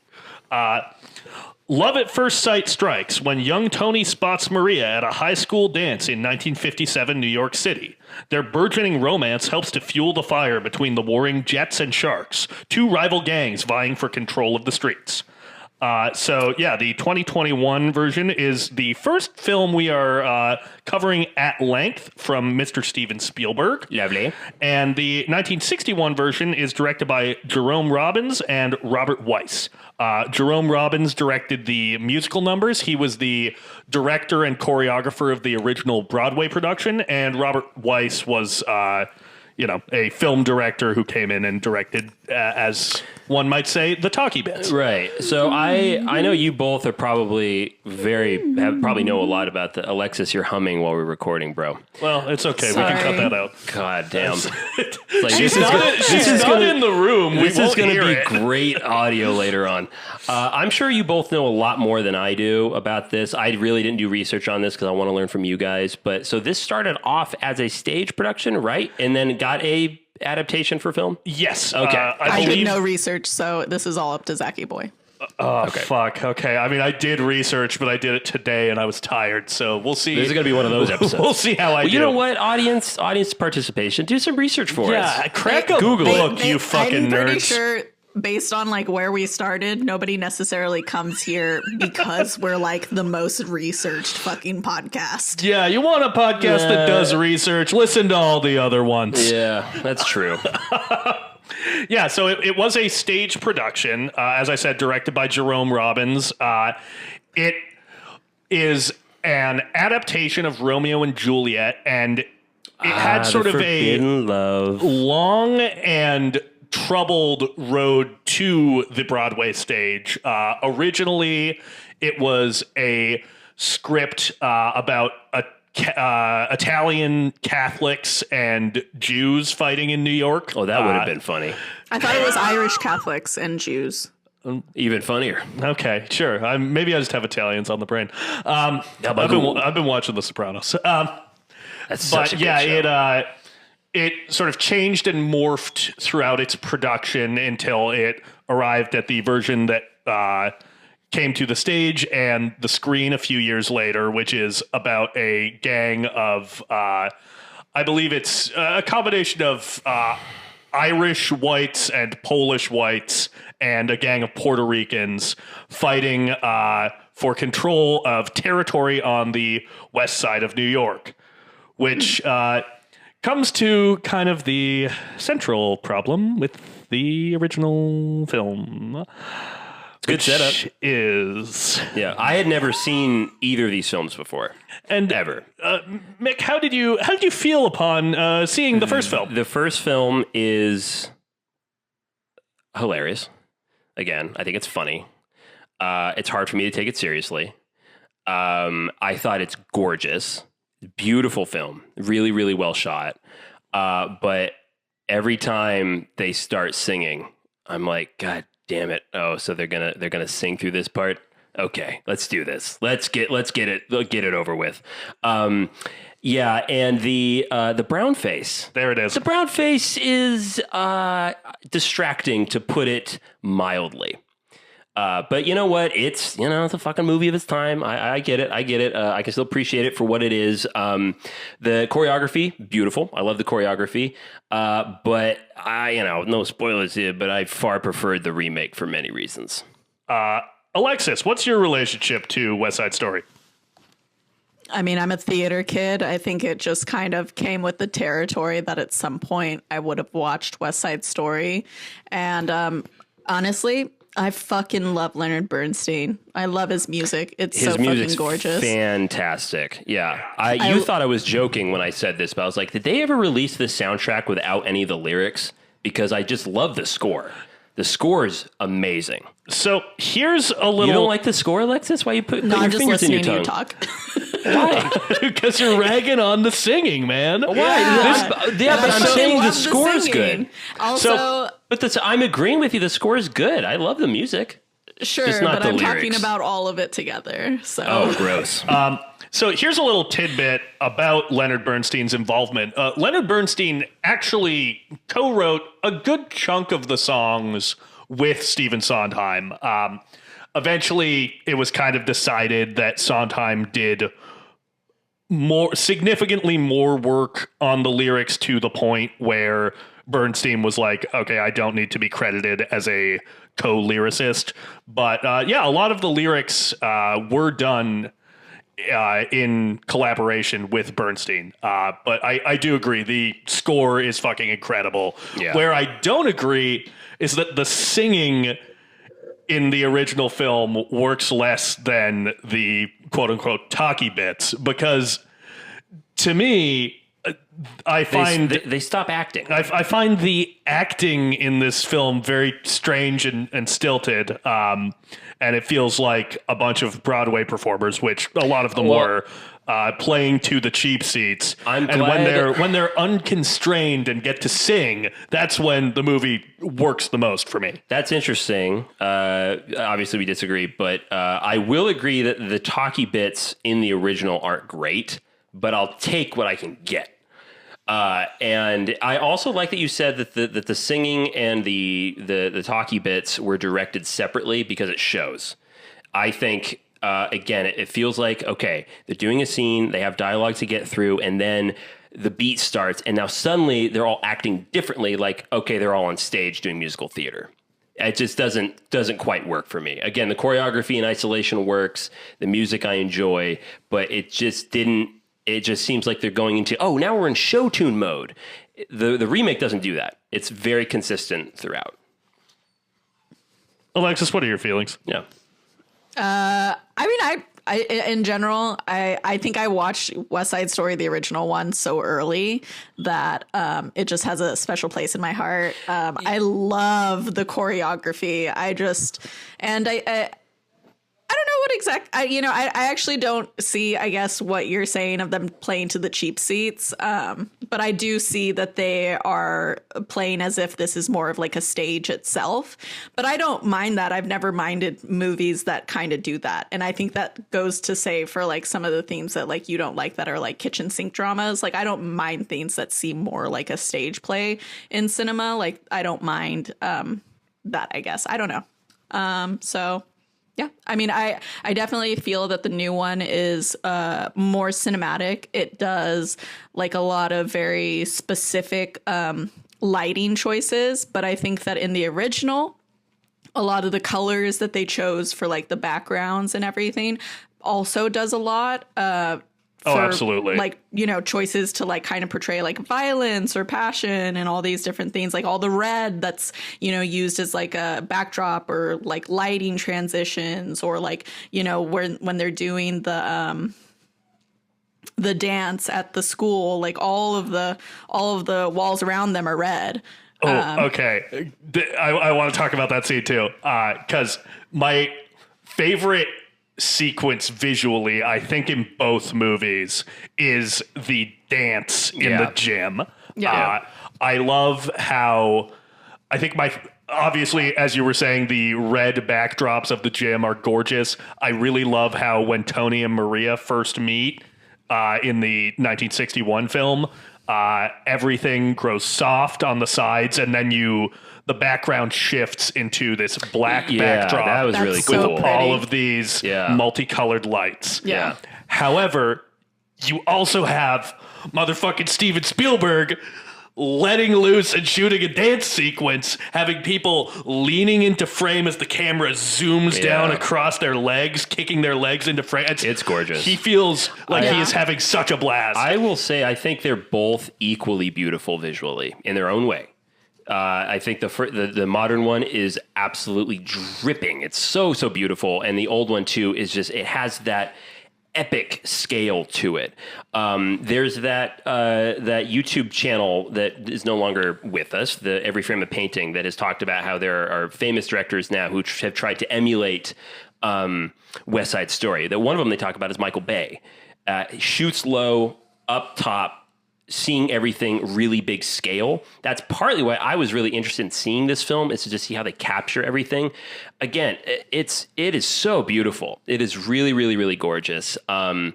Love at first sight strikes when young Tony spots Maria at a high school dance in 1957 New York City. Their burgeoning romance helps to fuel the fire between the warring Jets and Sharks, two rival gangs vying for control of the streets. The 2021 version is the first film we are covering at length from Mr. Steven Spielberg. Lovely. And the 1961 version is directed by Jerome Robbins and Robert Weiss. Jerome Robbins directed the musical numbers. He was the director and choreographer of the original Broadway production, and Robert Weiss was a film director who came in and directed, as one might say, the talkie bits. Right. So I know you both are probably probably know a lot about the Alexis. You're humming while we're recording, bro. Well, it's okay. Sorry. We can cut that out. God damn. She's not in the room. This is going to be it. great audio later on. I'm sure you both know a lot more than I do about this. I really didn't do research on this because I want to learn from you guys. But so this started off as a stage production, right? And then got a adaptation for film? Yes. Okay. I did no research, so this is all up to Zacky Boy. Okay. Fuck. Okay. I mean, I did research, but I did it today and I was tired. So we'll see. This is going to be one of those episodes. We'll see how I do. You know what? Audience participation. Do some research for us. Yeah. Crack a book, you fucking I'm nerds. pretty sure, based on like where we started, nobody necessarily comes here because we're like the most researched fucking podcast. Yeah. You want a podcast that does research? Listen to all the other ones. Yeah, that's true. Yeah, so it was a stage production, as I said, directed by Jerome Robbins. It is an adaptation of Romeo and Juliet, and it had sort of a long and troubled road to the Broadway stage. Originally, it was a script about Italian Catholics and Jews fighting in New York. Oh, that would have been funny. I thought it was Irish Catholics and Jews. Even funnier. Okay, sure. Maybe I just have Italians on the brain. I've been watching The Sopranos. That's such a good show. It sort of changed and morphed throughout its production until it arrived at the version that came to the stage and the screen a few years later, which is about a gang of, I believe it's a combination of Irish whites and Polish whites and a gang of Puerto Ricans fighting for control of territory on the west side of New York, which comes to kind of the central problem with the original film. Good setup. Yeah, I had never seen either of these films before, and ever. Mick, how did you feel upon seeing the first film? The first film is hilarious. Again, I think it's funny. It's hard for me to take it seriously. I thought it's gorgeous, beautiful film, really, really well shot. But every time they start singing, I'm like, God damn it! Oh, so they're gonna sing through this part. Okay, let's do this. Let's get it over with. Yeah, and the brown face. There it is. The brown face is distracting, to put it mildly. But you know what? It's it's a fucking movie of its time. I get it. I can still appreciate it for what it is. The choreography, beautiful. I love the choreography. But no spoilers here, but I far preferred the remake for many reasons. Alexis, what's your relationship to West Side Story? I mean, I'm a theater kid. I think it just kind of came with the territory that at some point I would have watched West Side Story. And honestly, I fucking love Leonard Bernstein. I love his music. It's his so music's fucking gorgeous. Fantastic. Yeah. You thought I was joking when I said this, but I was like, did they ever release this soundtrack without any of the lyrics? Because I just love the score. The score is amazing. So here's a little... You don't like the score, Alexis? Why you put your fingers in your tongue? I'm just listening to you talk. Why? Because you're ragging on the singing, man. Why? Yeah, but I'm saying the score is good. Also... I'm agreeing with you. The score is good. I love the music. Sure, Just not but the I'm lyrics. talking about all of it together. So Oh, gross. So here's a little tidbit about Leonard Bernstein's involvement. Leonard Bernstein actually co-wrote a good chunk of the songs with Stephen Sondheim. Eventually, it was kind of decided that Sondheim did significantly more work on the lyrics to the point where Bernstein was like, okay, I don't need to be credited as a co-lyricist. But yeah, a lot of the lyrics were done in collaboration with Bernstein. But I do agree, the score is fucking incredible. Yeah. Where I don't agree is that the singing in the original film works less than the quote-unquote talkie bits, because to me, I find they stop acting. I find the acting in this film very strange and stilted, and it feels like a bunch of Broadway performers, which a lot of them were, playing to the cheap seats. I'm and glad- when they're unconstrained and get to sing, that's when the movie works the most for me. That's interesting. Obviously, we disagree, but I will agree that the talkie bits in the original aren't great, but I'll take what I can get. And I also like that you said that the singing and the talkie bits were directed separately, because it shows. I think, again, it feels like, okay, they're doing a scene, they have dialogue to get through, and then the beat starts, and now suddenly they're all acting differently, like, okay, they're all on stage doing musical theater. It just doesn't quite work for me. Again, the choreography in isolation works, the music I enjoy, but it just didn't. It just seems like they're going into, oh, now we're in show tune mode. The remake doesn't do that. It's very consistent throughout. Alexis, what are your feelings? Yeah. I mean, I in general, I think I watched West Side Story, the original one, so early that it just has a special place in my heart. I love the choreography. I don't know what I actually don't see, I guess, what you're saying of them playing to the cheap seats. But I do see that they are playing as if this is more of like a stage itself. But I don't mind that. I've never minded movies that kind of do that. And I think that goes to say for like some of the themes that like you don't like that are like kitchen sink dramas. Like I don't mind things that seem more like a stage play in cinema. Like I don't mind that, I guess. I don't know. So... yeah, I mean, I definitely feel that the new one is more cinematic. It does like a lot of very specific lighting choices, but I think that in the original, a lot of the colors that they chose for like the backgrounds and everything also does a lot. Oh, absolutely. Like, you know, choices to like kind of portray like violence or passion and all these different things, like all the red that's, you know, used as like a backdrop or like lighting transitions or like, you know, when they're doing the dance at the school, like all of the walls around them are red. Oh, okay. I want to talk about that scene too, because my favorite sequence visually, I think, in both movies is the dance in the gym. Yeah. I love how I think obviously, as you were saying, the red backdrops of the gym are gorgeous. I really love how when Tony and Maria first meet in the 1961 film, everything grows soft on the sides, and then the background shifts into this black backdrop. That was That's really so cool. pretty. All of these multicolored lights. Yeah. However, you also have motherfucking Steven Spielberg letting loose and shooting a dance sequence, having people leaning into frame as the camera zooms down across their legs, kicking their legs into frame. It's gorgeous. He feels like he is having such a blast. I will say, I think they're both equally beautiful visually in their own way. I think the modern one is absolutely dripping. It's so beautiful, and the old one too is just, it has that epic scale to it. There's that YouTube channel that is no longer with us, the Every Frame of Painting, that has talked about how there are famous directors now who have tried to emulate West Side Story. That one of them they talk about is Michael Bay. Shoots low, up top, seeing everything really big scale. That's partly why I was really interested in seeing this film, is to just see how they capture everything. Again, it is so beautiful. It is really, really, really gorgeous. I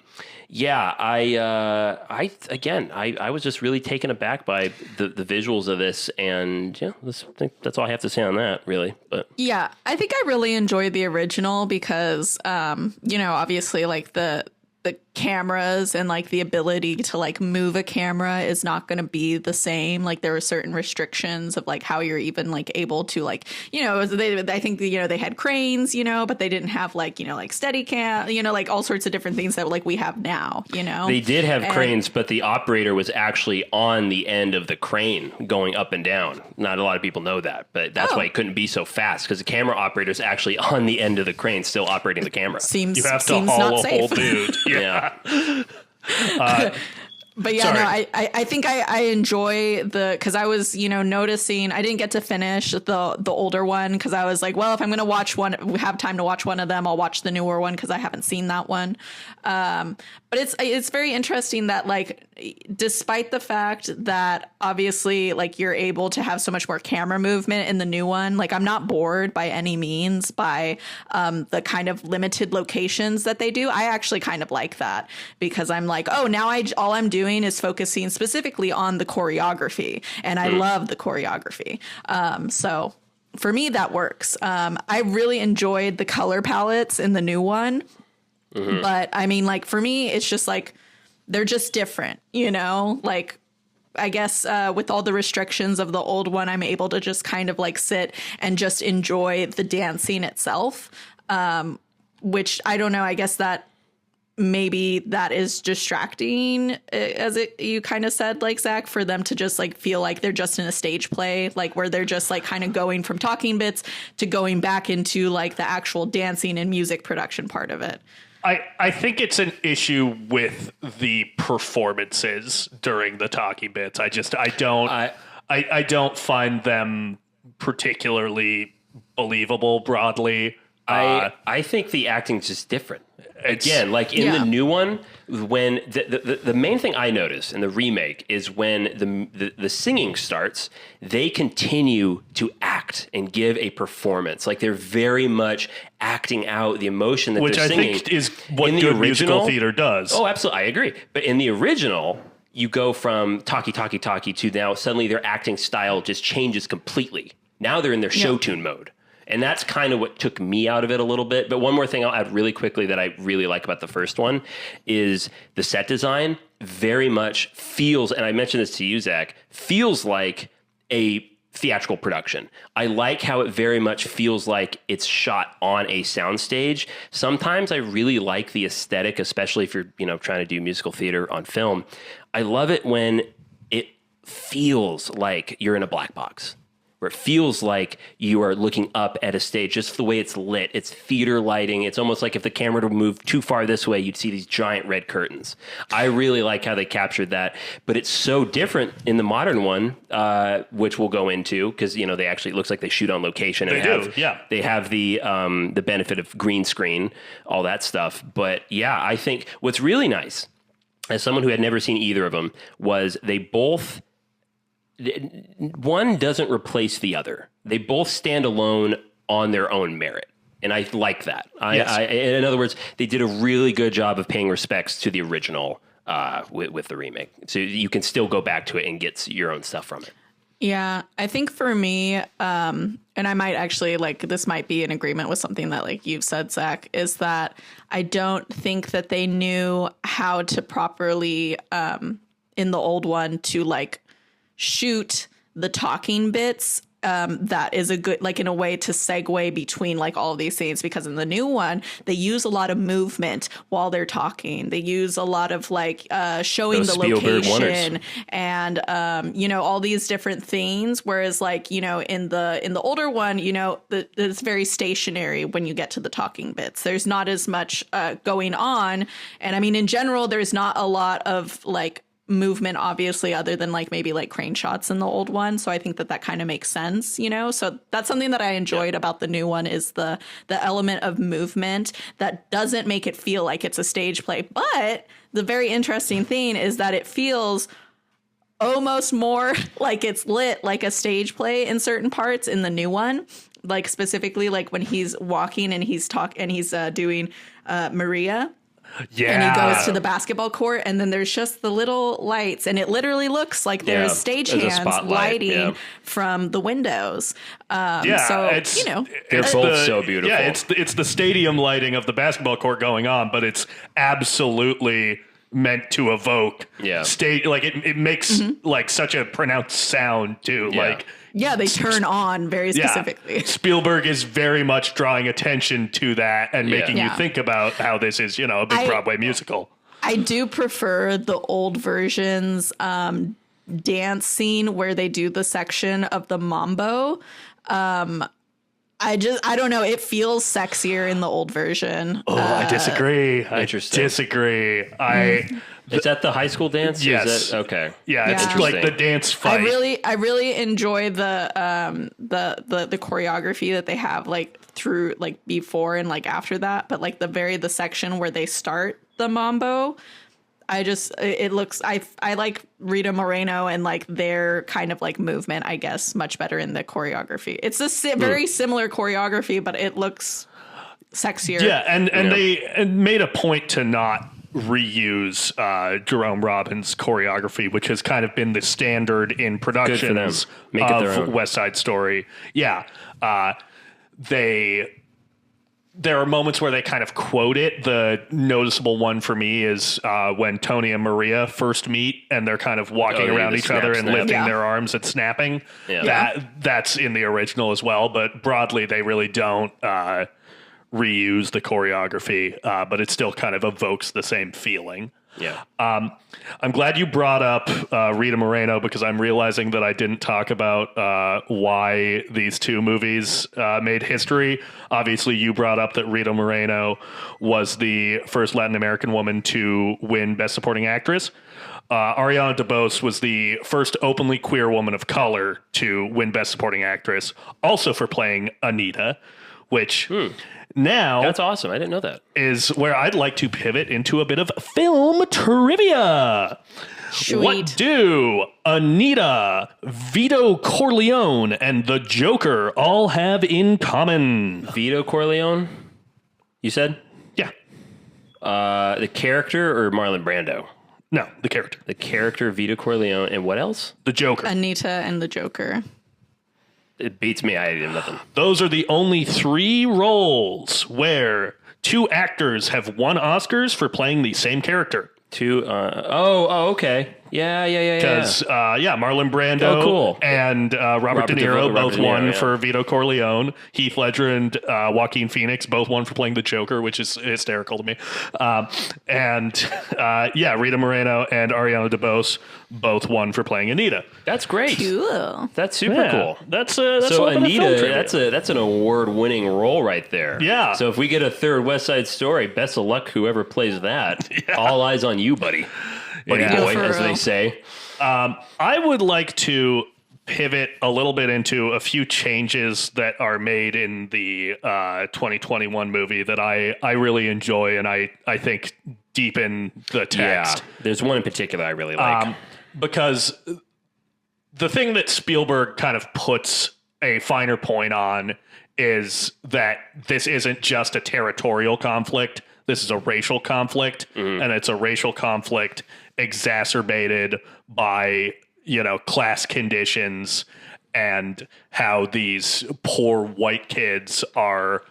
was just really taken aback by the visuals of this, and I think that's all I have to say on that, really. But yeah, I think I really enjoyed the original because, obviously, like the cameras and like the ability to like move a camera is not going to be the same. Like there were certain restrictions of like how you're even like able to like, I think, they had cranes, but they didn't have like, like steady cam, like all sorts of different things that like we have now, They did have cranes, but the operator was actually on the end of the crane going up and down. Not a lot of people know that, but that's why it couldn't be so fast, because the camera operator is actually on the end of the crane still operating the camera. You have to haul a whole dude. Yeah. But yeah, no, I think I enjoy because I was, noticing I didn't get to finish the older one because I was like, well, if I'm going to have time to watch one of them, I'll watch the newer one because I haven't seen that one. But it's very interesting that like, despite the fact that obviously like you're able to have so much more camera movement in the new one, like I'm not bored by any means by the kind of limited locations that they do. I actually kind of like that because I'm like, oh, now all I'm doing is focusing specifically on the choreography, and I love the choreography. So for me, that works. I really enjoyed the color palettes in the new one. But I mean, like for me, it's just like they're just different, like I guess with all the restrictions of the old one, I'm able to just kind of like sit and just enjoy the dancing itself, which I don't know. I guess that maybe that is distracting, you kind of said, like, Zach, for them to just like feel like they're just in a stage play, like where they're just like kind of going from talking bits to going back into like the actual dancing and music production part of it. I think it's an issue with the performances during the talking bits. I don't find them particularly believable broadly. I think the acting's just different. Again, like in the new one, when the main thing I notice in the remake is when the singing starts, they continue to act and give a performance. Like they're very much acting out the emotion that they're singing. Which I think is what good musical theater does. Oh, absolutely. I agree. But in the original, you go from talkie to now suddenly their acting style just changes completely. Now they're in their show tune mode. And that's kind of what took me out of it a little bit. But one more thing I'll add really quickly that I really like about the first one is the set design very much feels, and I mentioned this to you, Zach, feels like a theatrical production. I like how it very much feels like it's shot on a soundstage. Sometimes I really like the aesthetic, especially if you're, trying to do musical theater on film. I love it when it feels like you're in a black box, where it feels like you are looking up at a stage, just the way it's lit. It's theater lighting. It's almost like if the camera were to move too far this way, you'd see these giant red curtains. I really like how they captured that, but it's so different in the modern one, which we'll go into, because, they actually, it looks like they shoot on location. They have the benefit of green screen, all that stuff. But yeah, I think what's really nice, as someone who had never seen either of them, was they both... One doesn't replace the other. They both stand alone on their own merit. And I like that. In other words, they did a really good job of paying respects to the original with the remake. So you can still go back to it and get your own stuff from it. Yeah, I think for me, and I might actually, this might be in agreement with something that, you've said, Zach, is that I don't think that they knew how to properly, in the old one, to, shoot the talking bits that is a good, in a way to segue between all of these scenes, because in the new one they use a lot of movement while they're talking. They use a lot of showing the Spielberg location and all these different things, whereas in the older one, it's very stationary when you get to the talking bits. There's not as much going on, and I mean in general there's not a lot of movement, obviously, other than maybe crane shots in the old one. So I think that kind of makes sense, so that's something that I enjoyed about the new one, is the element of movement that doesn't make it feel like it's a stage play. But the very interesting thing is that it feels almost more like it's lit like a stage play in certain parts in the new one. Like specifically like when he's walking and he's doing Maria. Yeah. And he goes to the basketball court, and then there's just the little lights, and it literally looks like there's stagehands lighting from the windows. So it's, they're both so beautiful. Yeah, it's the stadium lighting of the basketball court going on, but it's absolutely meant to evoke stage. Like it makes like such a pronounced sound too. Yeah. Like. Yeah, they turn on very specifically. Yeah. Spielberg is very much drawing attention to that and making you think about how this is, a big Broadway musical. I do prefer the old version's dance scene where they do the section of the mambo. I don't know. It feels sexier in the old version. Oh, I disagree. Interesting. I disagree. Is that the high school dance? Yes. Okay. Yeah, it's like the dance fight. I really enjoy the choreography that they have like through like before and like after that, but like the section where they start the mambo, I like Rita Moreno and like their kind of like movement, I guess, much better in the choreography. It's a very similar choreography, but it looks sexier. Yeah, and they made a point to not reuse Jerome Robbins' choreography, which has kind of been the standard in productions of West Side Story. Yeah, there are moments where they kind of quote it. The noticeable one for me is when Tony and Maria first meet and they're kind of walking around each other and lifting their arms and snapping. Yeah. That's in the original as well, but broadly they really don't reuse the choreography, but it still kind of evokes the same feeling. Yeah. I'm glad you brought up Rita Moreno because I'm realizing that I didn't talk about why these two movies made history. Obviously, you brought up that Rita Moreno was the first Latin American woman to win Best Supporting Actress. Ariana DeBose was the first openly queer woman of color to win Best Supporting Actress, also for playing Anita, which... Now, that's awesome. I didn't know that. Is where I'd like to pivot into a bit of film trivia. Sweet. What do Anita, Vito Corleone, and the Joker all have in common? Vito Corleone? You said? Yeah. The character or Marlon Brando? No, the character. The character Vito Corleone, and what else? The Joker. Anita and the Joker. It beats me. I didn't nothing. Those are the only 3 roles where 2 actors have won Oscars for playing the same character. 2. Okay. Yeah. Because, Marlon Brando and Robert De Niro both won for Vito Corleone. Heath Ledger and Joaquin Phoenix both won for playing the Joker, which is hysterical to me. Rita Moreno and Ariana DeBose both won for playing Anita. That's great. Cool. That's super cool. That's so Anita. That's an award-winning role right there. Yeah. So if we get a third West Side Story, best of luck whoever plays that. All eyes on you, buddy. Buddy boy, as they say. I would like to pivot a little bit into a few changes that are made in the 2021 movie that I really enjoy and I think deepen the text. Yeah, there's one in particular I really like. Because the thing that Spielberg kind of puts a finer point on is that this isn't just a territorial conflict. This is a racial conflict, and it's a racial conflict exacerbated by, class conditions and how these poor white kids are,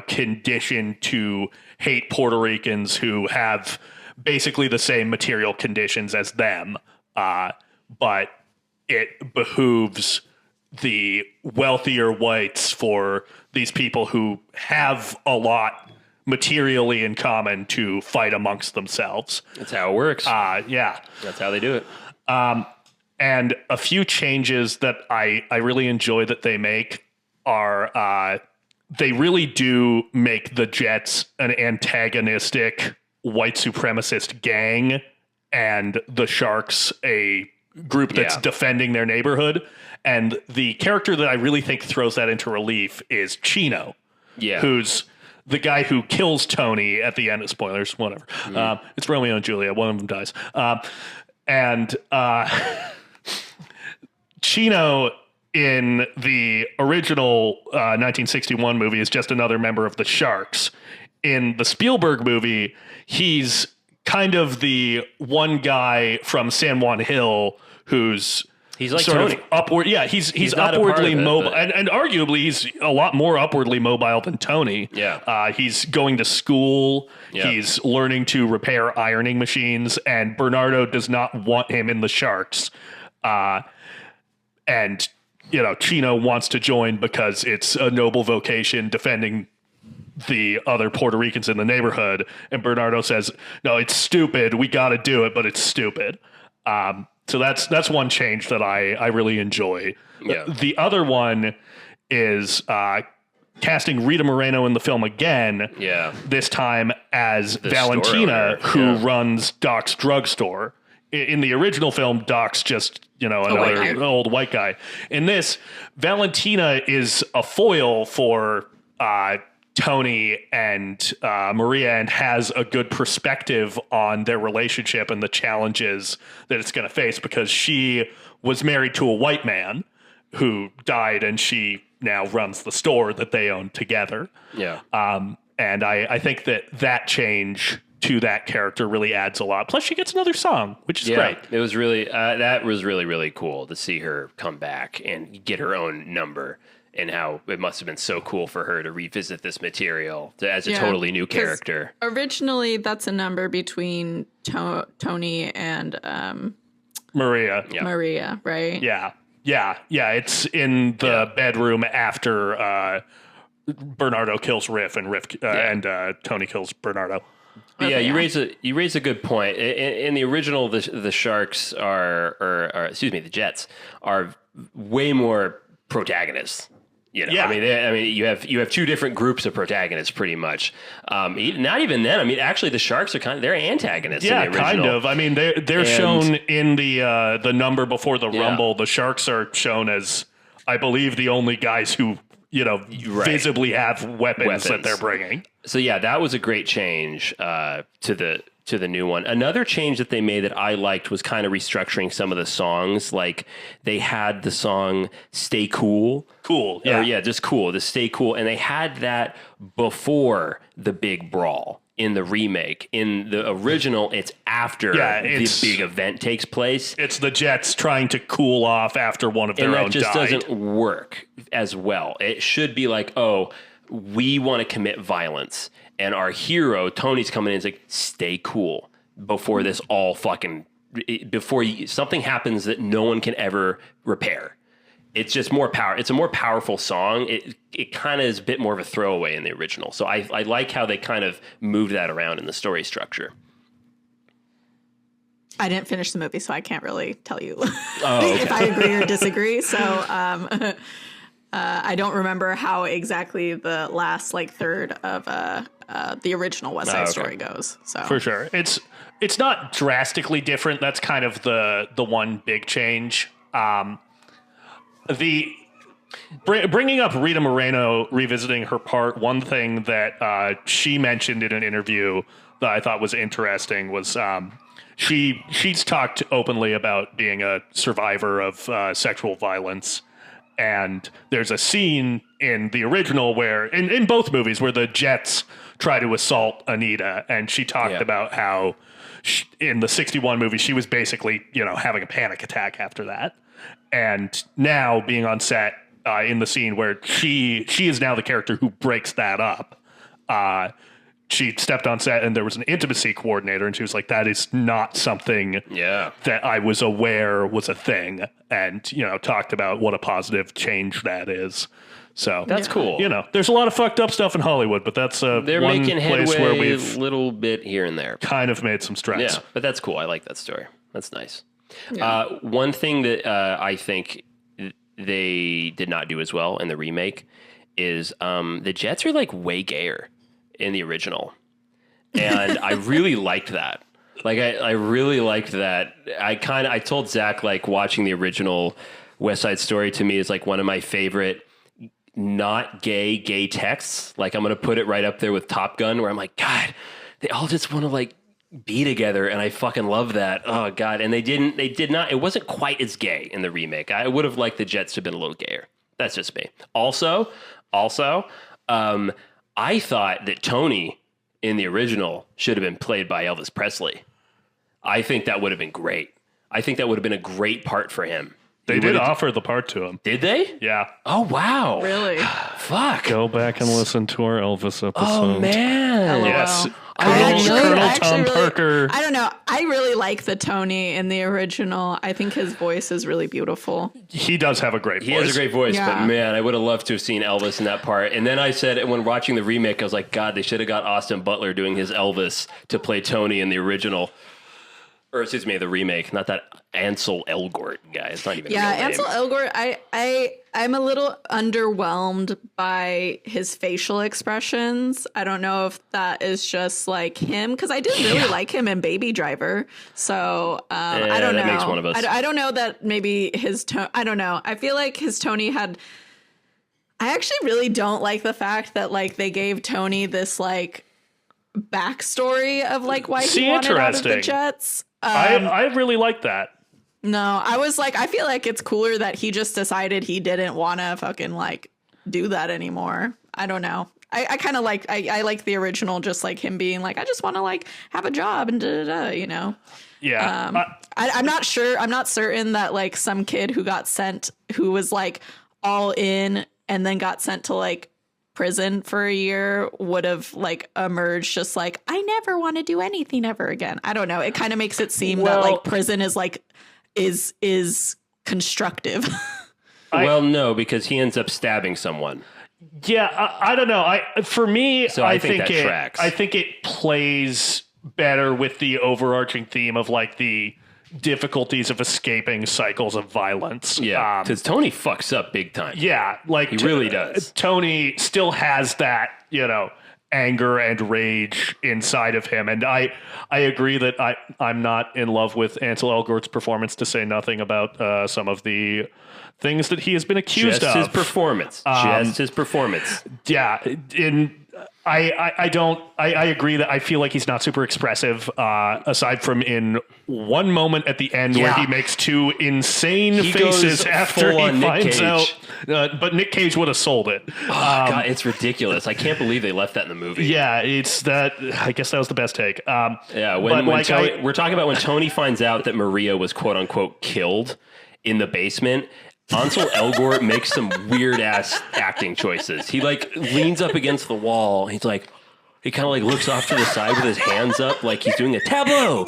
conditioned to hate Puerto Ricans who have basically the same material conditions as them. But it behooves the wealthier whites for these people who have a lot materially in common to fight amongst themselves. That's how it works. Yeah. That's how they do it. And a few changes that I really enjoy that they make are they really do make the Jets an antagonistic white supremacist gang and the Sharks a group that's defending their neighborhood. And the character that I really think throws that into relief is Chino, who's the guy who kills Tony at the end. Spoilers, whatever. It's Romeo and Juliet. One of them dies. Chino in the original 1961 movie is just another member of the Sharks. In the Spielberg movie, he's kind of the one guy from San Juan Hill who's He's like sort Tony. of upward. Yeah, he's not a part upwardly of it, mobile, but- and arguably he's a lot more upwardly mobile than Tony. Yeah. He's going to school. Yeah. He's learning to repair ironing machines, and Bernardo does not want him in the Sharks. And Chino wants to join because it's a noble vocation defending the other Puerto Ricans in the neighborhood. And Bernardo says, no, it's stupid. We got to do it, but it's stupid. So that's one change that I really enjoy. Yeah. The other one is casting Rita Moreno in the film again. Yeah. This time as The Valentina, store owner. who runs Doc's drugstore. In the original film, Doc's just white another guy. old white guy. In this, Valentina is a foil for Tony and Maria, and has a good perspective on their relationship and the challenges that it's going to face, because she was married to a white man who died, and she now runs the store that they own together. Yeah. And I think that change to that character really adds a lot. Plus, she gets another song, which is great. It was really that was really, really cool to see her come back and get her own number, and how it must have been so cool for her to revisit this material as a totally new 'cause character. Originally, that's a number between Tony and Maria. Yeah. Maria, right? Yeah. It's in the bedroom after Bernardo kills Riff, and and Tony kills Bernardo. But yeah, Okay. you raise a good point. In the original, the Sharks the Jets are way more protagonists. Yeah. I mean, you have two different groups of protagonists, pretty much. Not even then. I mean, actually, the Sharks are they're antagonists. Yeah, in the original. kind of. I mean, they're shown in the number before the Rumble. The Sharks are shown as, I believe, the only guys who visibly have weapons that they're bringing. So yeah, that was a great change to the new one. Another change that they made that I liked was kind of restructuring some of the songs. Like they had the song "Stay Cool," just cool. The "Stay Cool," and they had that before the big brawl. In the remake, in the original, it's after the big event takes place. It's the Jets trying to cool off after one of their And own that just died. doesn't work as well. It should be like, oh, we want to commit violence, and our hero Tony's coming in and is like, stay cool before this all something happens that no one can ever repair. It's just more power. It's a more powerful song. It kind of is a bit more of a throwaway in the original. So I like how they kind of moved that around in the story structure. I didn't finish the movie, so I can't really tell you okay. if I agree or disagree. So I don't remember how exactly the last third of the original West Side Story goes. So For sure. It's not drastically different. That's kind of the one big change. Bringing up Rita Moreno, revisiting her part, one thing that she mentioned in an interview that I thought was interesting was she's talked openly about being a survivor of sexual violence. And there's a scene in the original where, in both movies, where the Jets try to assault Anita. And she talked about how in the 61 movie, she was basically, having a panic attack after that. And now being on set in the scene where she is now the character who breaks that up. She stepped on set and there was an intimacy coordinator, and she was like, that is not something that I was aware was a thing. And, talked about what a positive change that is. So That's cool. There's a lot of fucked up stuff in Hollywood, but that's They're one making place headway where a we've little bit here and there. kind of made some strides. Yeah, but that's cool. I like that story. That's nice. Yeah. One thing that I think they did not do as well in the remake is the Jets are way gayer in the original. And I really liked that. I really liked that. I told Zack, watching the original West Side Story to me is one of my favorite not gay texts. I'm going to put it right up there with Top Gun, where I'm like, God, they all just want to be together, and I fucking love that. Oh god! And they did not. It wasn't quite as gay in the remake. I would have liked the Jets to have been a little gayer. That's just me. Also, I thought that Tony in the original should have been played by Elvis Presley. I think that would have been great. I think that would have been a great part for him. They did offer the part to him. Did they? Yeah. Oh wow! Really? Fuck. Go back and listen to our Elvis episode. Oh man! LOL. Yes. I Colonel Tom Parker. I don't know. I really like the Tony in the original. I think his voice is really beautiful. He does have a great voice. He has a great voice, Yeah. but man, I would have loved to have seen Elvis in that part. And then I said, when watching the remake, I was like, God, they should have got Austin Butler doing his Elvis to play Tony in the original. Or excuse me, the remake, not that Ansel Elgort guy. It's not even. Yeah, a real Ansel name. Elgort. I'm a little underwhelmed by his facial expressions. I don't know if that is just like him, because I did really like him in Baby Driver. So I don't know. That makes one of us. I don't know that maybe his tone. I don't know. I feel like his Tony had. I actually really don't like the fact that like they gave Tony this like backstory of like why he wanted out of the Jets. I really like that. No, I was like, I feel like it's cooler that he just decided he didn't want to fucking like do that anymore. I don't know. I kind of like, I like the original, just like him being like, I just want to like have a job and you know? Yeah. I'm not sure. I'm not certain that like some kid who got sent, who was like all in and then got sent to like prison for a year would have like emerged just like, I never want to do anything ever again. I don't know. It kind of makes it seem that like prison is like, is constructive. Well, no, because he ends up stabbing someone. Yeah, I don't know. For me, So I think that tracks. I think it plays better with the overarching theme of like the difficulties of escaping cycles of violence. Yeah, because Tony fucks up big time. Yeah, like He really does. Tony still has that, you know, anger and rage inside of him, and I agree that I'm not in love with Ansel Elgort's performance, to say nothing about some of the things that he has been accused Just of. his performance. Just his performance. Yeah, I agree that I feel like he's not super expressive, aside from in one moment at the end where he makes two insane He faces goes after full he on Nick finds Cage. out. But Nick Cage would have sold it. Oh, God, it's ridiculous. I can't believe they left that in the movie. Yeah, it's that. I guess that was the best take. Yeah, but like Tony, we're talking about when Tony finds out that Maria was quote unquote killed in the basement. Ansel Elgort makes some weird ass acting choices. He like leans up against the wall. He's like, he kind of like looks off to the side with his hands up, like he's doing a tableau.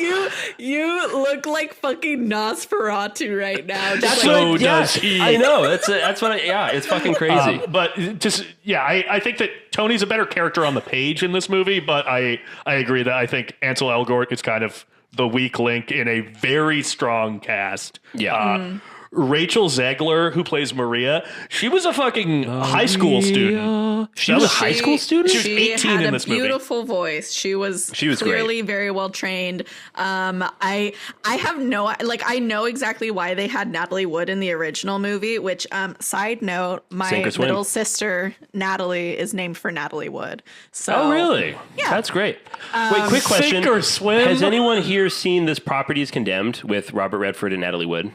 You look like fucking Nosferatu right now. So does he. I know. That's what. It's fucking crazy. But just I think that Tony's a better character on the page in this movie. But I agree that I think Ansel Elgort is kind of the weak link in a very strong cast. Yeah. Rachel Zegler, who plays Maria, she was a fucking high school student. She was a high school student? She was 18 had in this movie. Beautiful voice. She was clearly very well trained. I have no I know exactly why they had Natalie Wood in the original movie. Which side note, my little sister Natalie is named for Natalie Wood. So Oh, really? Yeah. That's great. Wait, quick question. Sink or swim? Has anyone here seen this Property is Condemned with Robert Redford and Natalie Wood?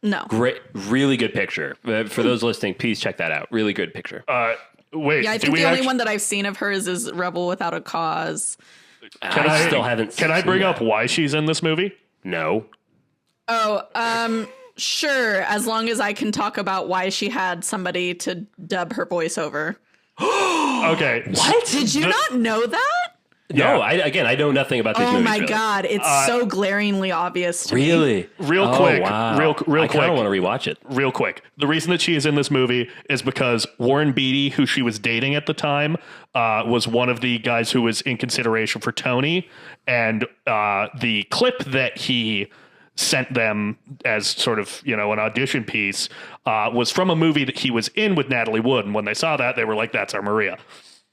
No. Great, really good picture. For those listening, please check that out. Really good picture. Wait, Yeah, I think the only one that I've seen of hers is Rebel Without a Cause. I still haven't. Can I bring up why she's in this movie? No. Oh, sure. As long as I can talk about why she had somebody to dub her voiceover. Okay. What? Did you not know that? No, I know nothing about these Oh movies. my really. God, it's so glaringly obvious to me. Really? Real Oh, quick, wow. real I quick. kind of want to rewatch it. Real quick. The reason that she is in this movie is because Warren Beatty, who she was dating at the time, was one of the guys who was in consideration for Tony. And the clip that he sent them as sort of, an audition piece was from a movie that he was in with Natalie Wood. And when they saw that, they were like, that's our Maria.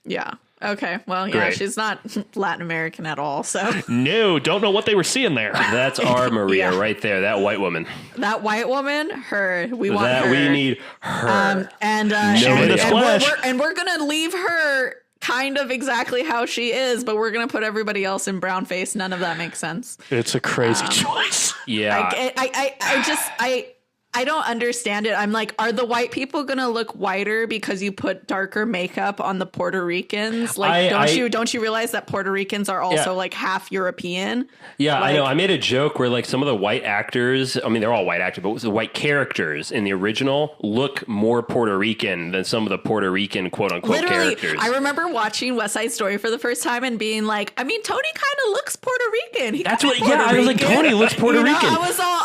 Yeah. Okay. Well, yeah, Great. she's not Latin American at all. So No, don't know what they were seeing there. That's our Maria Yeah. right there. That white woman. that white woman, her, we want That her. we need her. And Nobody and, else. and Flash. we're gonna leave her kind of exactly how she is, but we're going to put everybody else in brown face. None of that makes sense. It's a crazy choice. Yeah. I don't understand it. I'm like, are the white people gonna look whiter because you put darker makeup on the Puerto Ricans? Like, don't you realize that Puerto Ricans are also like half European? Yeah, like, I know. I made a joke where like some of the white actors, I mean, they're all white actors, but the white characters in the original look more Puerto Rican than some of the Puerto Rican quote unquote characters. I remember watching West Side Story for the first time and being like, I mean, Tony kind of looks Puerto Rican. I was like, Tony looks Puerto Rican. I was all,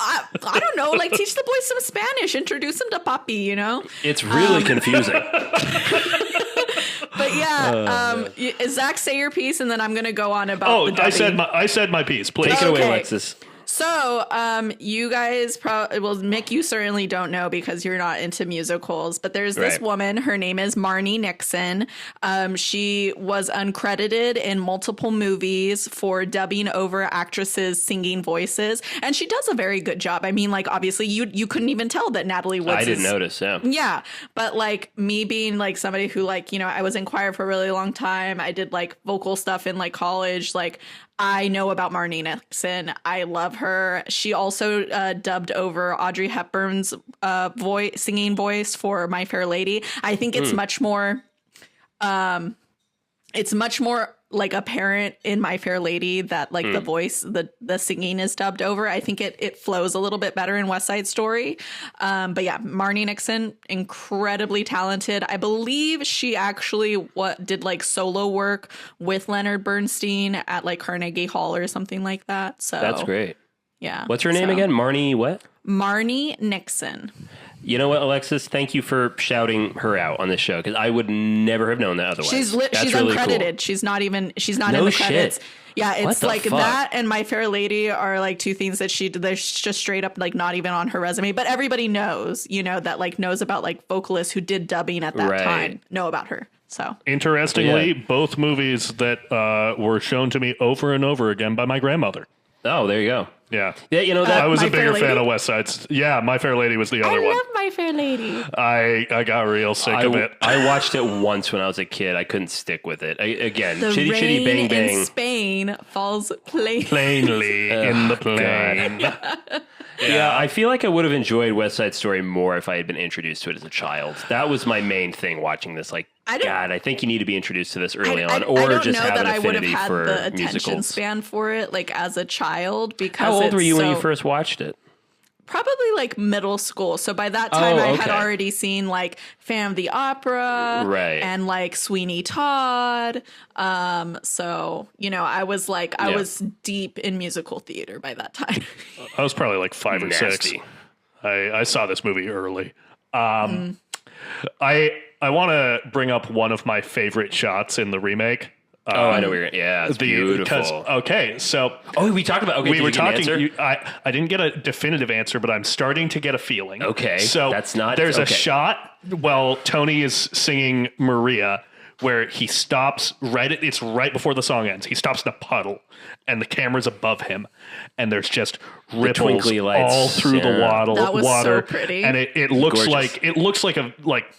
I don't know, like teach the boys some Spanish, introduce him to Papi, you know? It's really confusing. But yeah, Zach, say your piece, and then I'm going to go on about the dubbing. I said my piece. Please Take it away, Alexis. So, you guys Mick, you certainly don't know because you're not into musicals, but there's this woman, her name is Marnie Nixon. She was uncredited in multiple movies for dubbing over actresses' singing voices, and she does a very good job. I mean, like, obviously you couldn't even tell that Natalie Woods I didn't notice, yeah. Yeah, but like me being like somebody who like, you know, I was in choir for a really long time. I did like vocal stuff in like college, like I know about Marnie Nixon. I love her. She also dubbed over Audrey Hepburn's singing voice for My Fair Lady. I think it's much more like apparent in My Fair Lady that like the voice, the singing is dubbed over. I think it flows a little bit better in West Side Story. But yeah, Marnie Nixon, incredibly talented. I believe she actually did like solo work with Leonard Bernstein at like Carnegie Hall or something like that. So that's great. Yeah. What's her name again? Marnie what? Marnie Nixon. You know what, Alexis? Thank you for shouting her out on this show because I would never have known that otherwise. She's really uncredited. Cool. She's not in No the shit. credits. Yeah, it's like fuck? that and My Fair Lady are like two things that they're just straight up like not even on her resume. But everybody knows, you know, that like knows about like vocalists who did dubbing at that time know about her. So interestingly, both movies that were shown to me over and over again by my grandmother. Oh, there you go. Yeah. Yeah, you know that I was My a Fair bigger fan Lady? of West Side. Yeah, My Fair Lady was the other one. I love My Fair Lady. I got real sick of it. I watched it once when I was a kid. I couldn't stick with it. Again, The Chitty rain Chitty Bang Bang. in Spain falls Plainly in the plane. Yeah, I feel like I would have enjoyed West Side Story more if I had been introduced to it as a child. That was my main thing watching this. Like, I think you need to be introduced to this early on, or I don't just know have that an I would have affinity had for the attention musicals. span for it, like as a child. Because How old were you when you so- first watched it? Probably like middle school. So by that time, I had okay. already seen like Phantom of the Opera, and like Sweeney Todd. So you know, I was like, I was deep in musical theater by that time. I was probably like 5 or 6. Nasty. I saw this movie early. I want to bring up one of my favorite shots in the remake. I know we're it's beautiful. So we talked about we were talking. I didn't get a definitive answer, but I'm starting to get a feeling. Okay, so that's not. There's a shot while Tony is singing Maria, where he stops it's right before the song ends. He stops in a puddle, and the camera's above him, and there's just ripples twinkly lights, all through the water. That was so pretty. And it looks Gorgeous.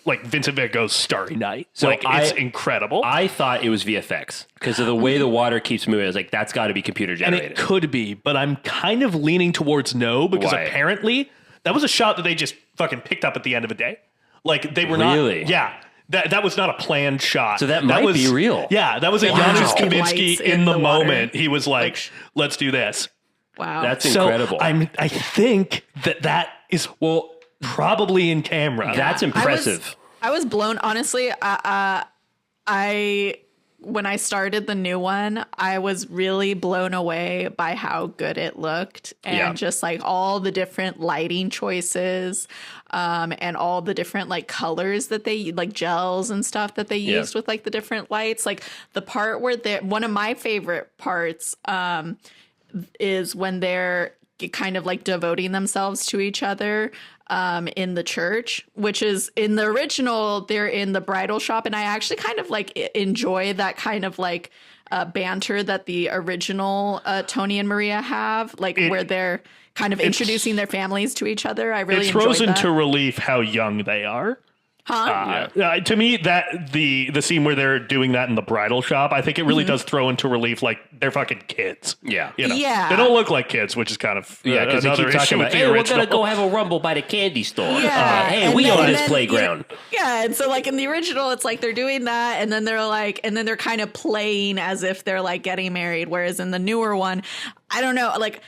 like Vincent Van Gogh's Starry Night. So it's incredible. I thought it was VFX because of the way the water keeps moving. I was like, that's got to be computer And generated. it could be, but I'm kind of leaning towards no because Why? apparently that was a shot that they just fucking picked up at the end of a day. Like they were Really? not. Yeah. That was not a planned shot. So that might be real. Yeah, that was a Wow. Janusz Lights Kaminski in in the the water. moment. He was like, let's do this. Wow, That's incredible. I think that is probably in camera. That's impressive. I was blown. Honestly, when I started the new one, I was really blown away by how good it looked and just like all the different lighting choices, and all the different like colors that they like gels and stuff that they used with like the different lights. Like the part where one of my favorite parts, is when they're kind of like devoting themselves to each other in the church, which is in the original, they're in the bridal shop. And I actually kind of like enjoy that kind of like banter that the original Tony and Maria have, like where they're kind of introducing their families to each other. I really it throws enjoyed into that. relief how young they are. To me, that the scene where they're doing that in the bridal shop, I think it really does throw into relief like they're fucking kids. Yeah. You know? Yeah. They don't look like kids, which is kind of Because they another keep talking issue about, with the hey, we're original. going to go have a rumble by the candy store. Yeah. Hey, And we then- own and this then, playground. Yeah, and so like in the original, it's like they're doing that, and then they're kind of playing as if they're like getting married. Whereas in the newer one, I don't know, like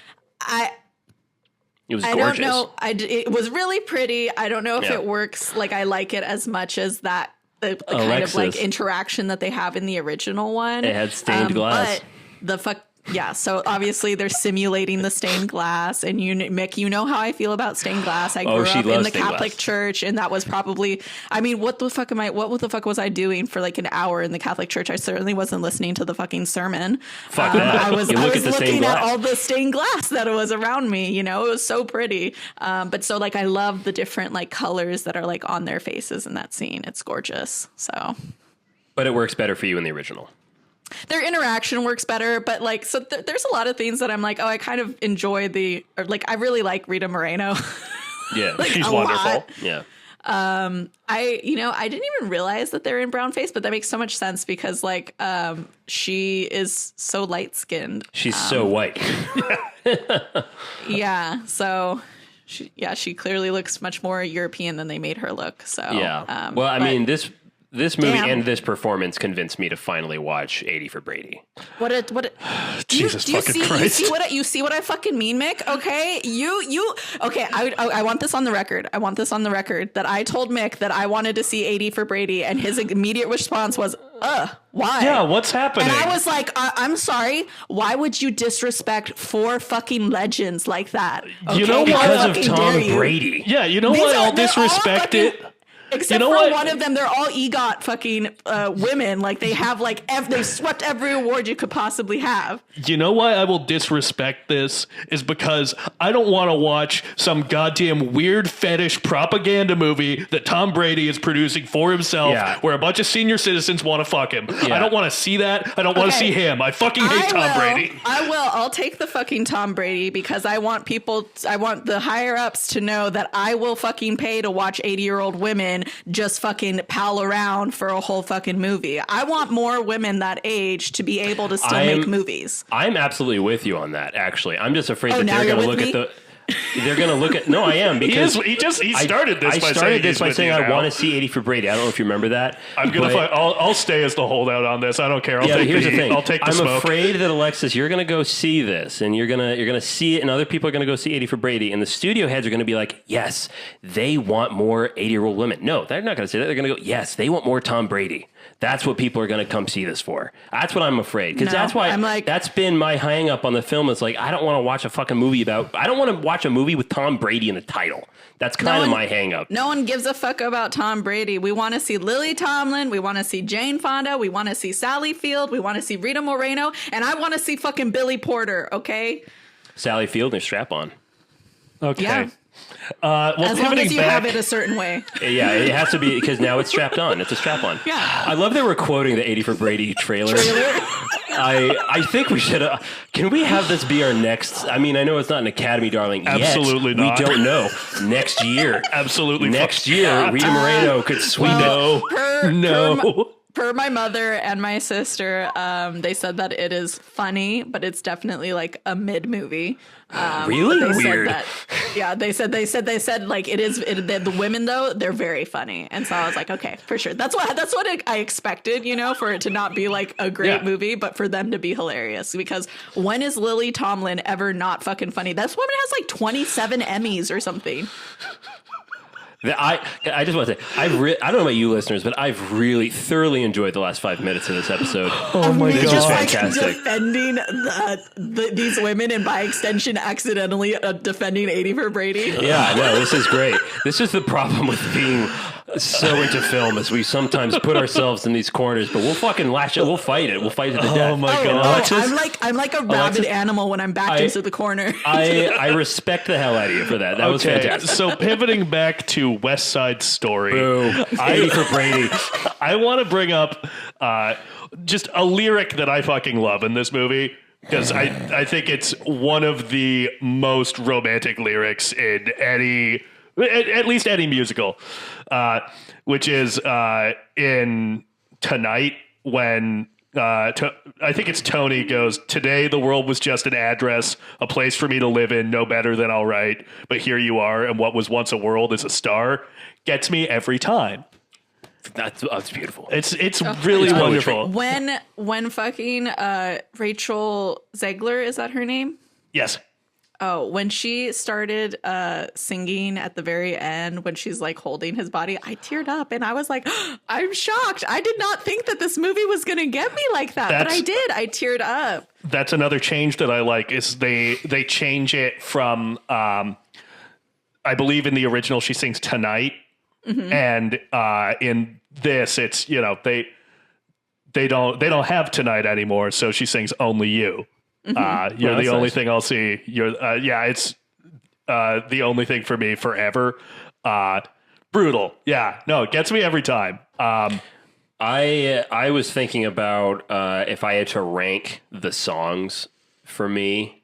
It was I gorgeous. don't know. It was really pretty. I don't know if Yeah. it works. Like I like it as much as that the kind of Alexis. like interaction that they have in the original one. It had stained glass. But the fuck. Yeah, so obviously they're simulating the stained glass, and Mick, you know how I feel about stained glass. I grew she up in loves the stained Catholic glass. church, and that was probably. I mean, what the fuck was I doing for like an hour in the Catholic church? I certainly wasn't listening to the fucking sermon. Fuck that. I was You look I at was the stained looking at glass. all the stained glass that was around me. You know, it was so pretty. But so like I love the different like colors that are like on their faces in that scene. It's gorgeous. So. But it works better for you in the original. Their interaction works better, but like, so there's a lot of things that I'm like, oh, I kind of enjoy I really like Rita Moreno. Yeah. Like, She's a wonderful. lot. Yeah. I didn't even realize that they're in brown face, but that makes so much sense because like, she is so light skinned. She's so white. Yeah. So she clearly looks much more European than they made her look. So, Yeah. Well, I but mean, this movie Damn. and this performance convinced me to finally watch 80 for Brady. Jesus fucking Christ. You see what I fucking mean, Mick? Okay, okay. I want this on the record. I want this on the record that I told Mick that I wanted to see 80 for Brady, and his immediate response was, why? Yeah, what's happening? And I was like, I'm sorry. Why would you disrespect 4 fucking legends like that? You know Okay? what? How Because of fucking Tom dare you? Brady. Yeah, you know These what? are- I'll they're all disrespect fucking- it. Except You know for what? one of them, they're all EGOT fucking women. Like they have like they've swept every award you could possibly have. You know why I will disrespect this is because I don't want to watch some goddamn weird fetish propaganda movie that Tom Brady is producing for himself, Yeah. where a bunch of senior citizens want to fuck him. Yeah. I don't want to see that. I don't want to Okay. see him. I fucking hate Tom Brady. I will. I'll take the fucking Tom Brady because I want the higher ups to know that I will fucking pay to watch 80-year-old women just fucking pal around for a whole fucking movie. I want more women that age to be able to still make movies. I'm absolutely with you on that, actually. I'm just afraid Oh, that now they're you're going to with look at They're going to look at... No, I am, because... He started this by saying I want to see 80 for Brady. I don't know if you remember that. I'm gonna. but- I'll stay as the holdout on this. I don't care. Here's the thing. I'll take the I'm smoke. afraid that Alexis, you're gonna go see this, and you're gonna see it, and other people are gonna go see 80 for Brady, and the studio heads are gonna be like, yes, they want more 80-year-old women. No, they're not gonna say that. They're gonna go, yes, they want more Tom Brady. That's what people are gonna come see this for. That's what I'm afraid, because No, that's why I'm like- that's been my hang up on the film. It's like I don't want to watch a fucking movie about. I don't want to watch a movie with Tom Brady in the title. That's kind of my hang up. No one gives a fuck about Tom Brady. We want to see Lily Tomlin. We want to see Jane Fonda. We want to see Sally Field. We want to see Rita Moreno. And I want to see fucking Billy Porter, okay? Sally Field and her strap on. Okay. Yeah. Well, As long pivoting as you back, have it a certain way. Yeah, it has to be, because now it's strapped on. It's a strap on. Yeah. I love that we're quoting the 80 for Brady trailer. I think we should. Can we have this be our next? I mean, I know it's not an Academy darling yet. Absolutely not. We don't know. Next year. absolutely Next fuck- year, Rita Moreno could sweep it. Per my mother and my sister, they said that it is funny, but it's definitely like a mid movie. Really They weird. said that. Yeah, they said like it is. The women though, they're very funny, and so I was like, okay, for sure. That's what I expected, for it to not be like a great Yeah. movie, but for them to be hilarious. Because when is Lily Tomlin ever not fucking funny? This woman has like 27 Emmys or something. I just want to say, I don't know about you listeners, but I've really thoroughly enjoyed the last 5 minutes of this episode. Oh my This god! is Like fantastic. defending these women and by extension accidentally defending 80 for Brady. Yeah, no, this is great. This is the problem with being so into film, is we sometimes put ourselves in these corners, but we'll fucking lash it. We'll fight it. We'll fight it to death. Oh my god! Oh, Alexis? I'm like a rabid Alexis? animal when I'm backed into the corner. I respect the hell out of you for that. That was fantastic. So pivoting back to West Side Story, Boo. 80 for Brady. I want to bring up just a lyric that I fucking love in this movie, because I think it's one of the most romantic lyrics in any At least any musical, which is in Tonight when I think it's Tony goes, "Today the world was just an address, a place for me to live in, no better than all right. But here you are, and what was once a world is a star." Gets me every time. That's beautiful. It's really wonderful. When fucking Rachel Zegler, is that her name? Yes. Oh, when she started singing at the very end, when she's like holding his body, I teared up and I was like, I'm shocked. I did not think that this movie was going to get me like that, but I did. I teared up. That's another change that I like is they change it from, I believe in the original she sings Tonight. Mm-hmm. And in this, it's, you know, they don't have Tonight anymore, so she sings Only You. Mm-hmm. You're the only thing I'll see. You're it's the only thing for me forever. Brutal. Yeah, no, it gets me every time. I was thinking about if I had to rank the songs for me,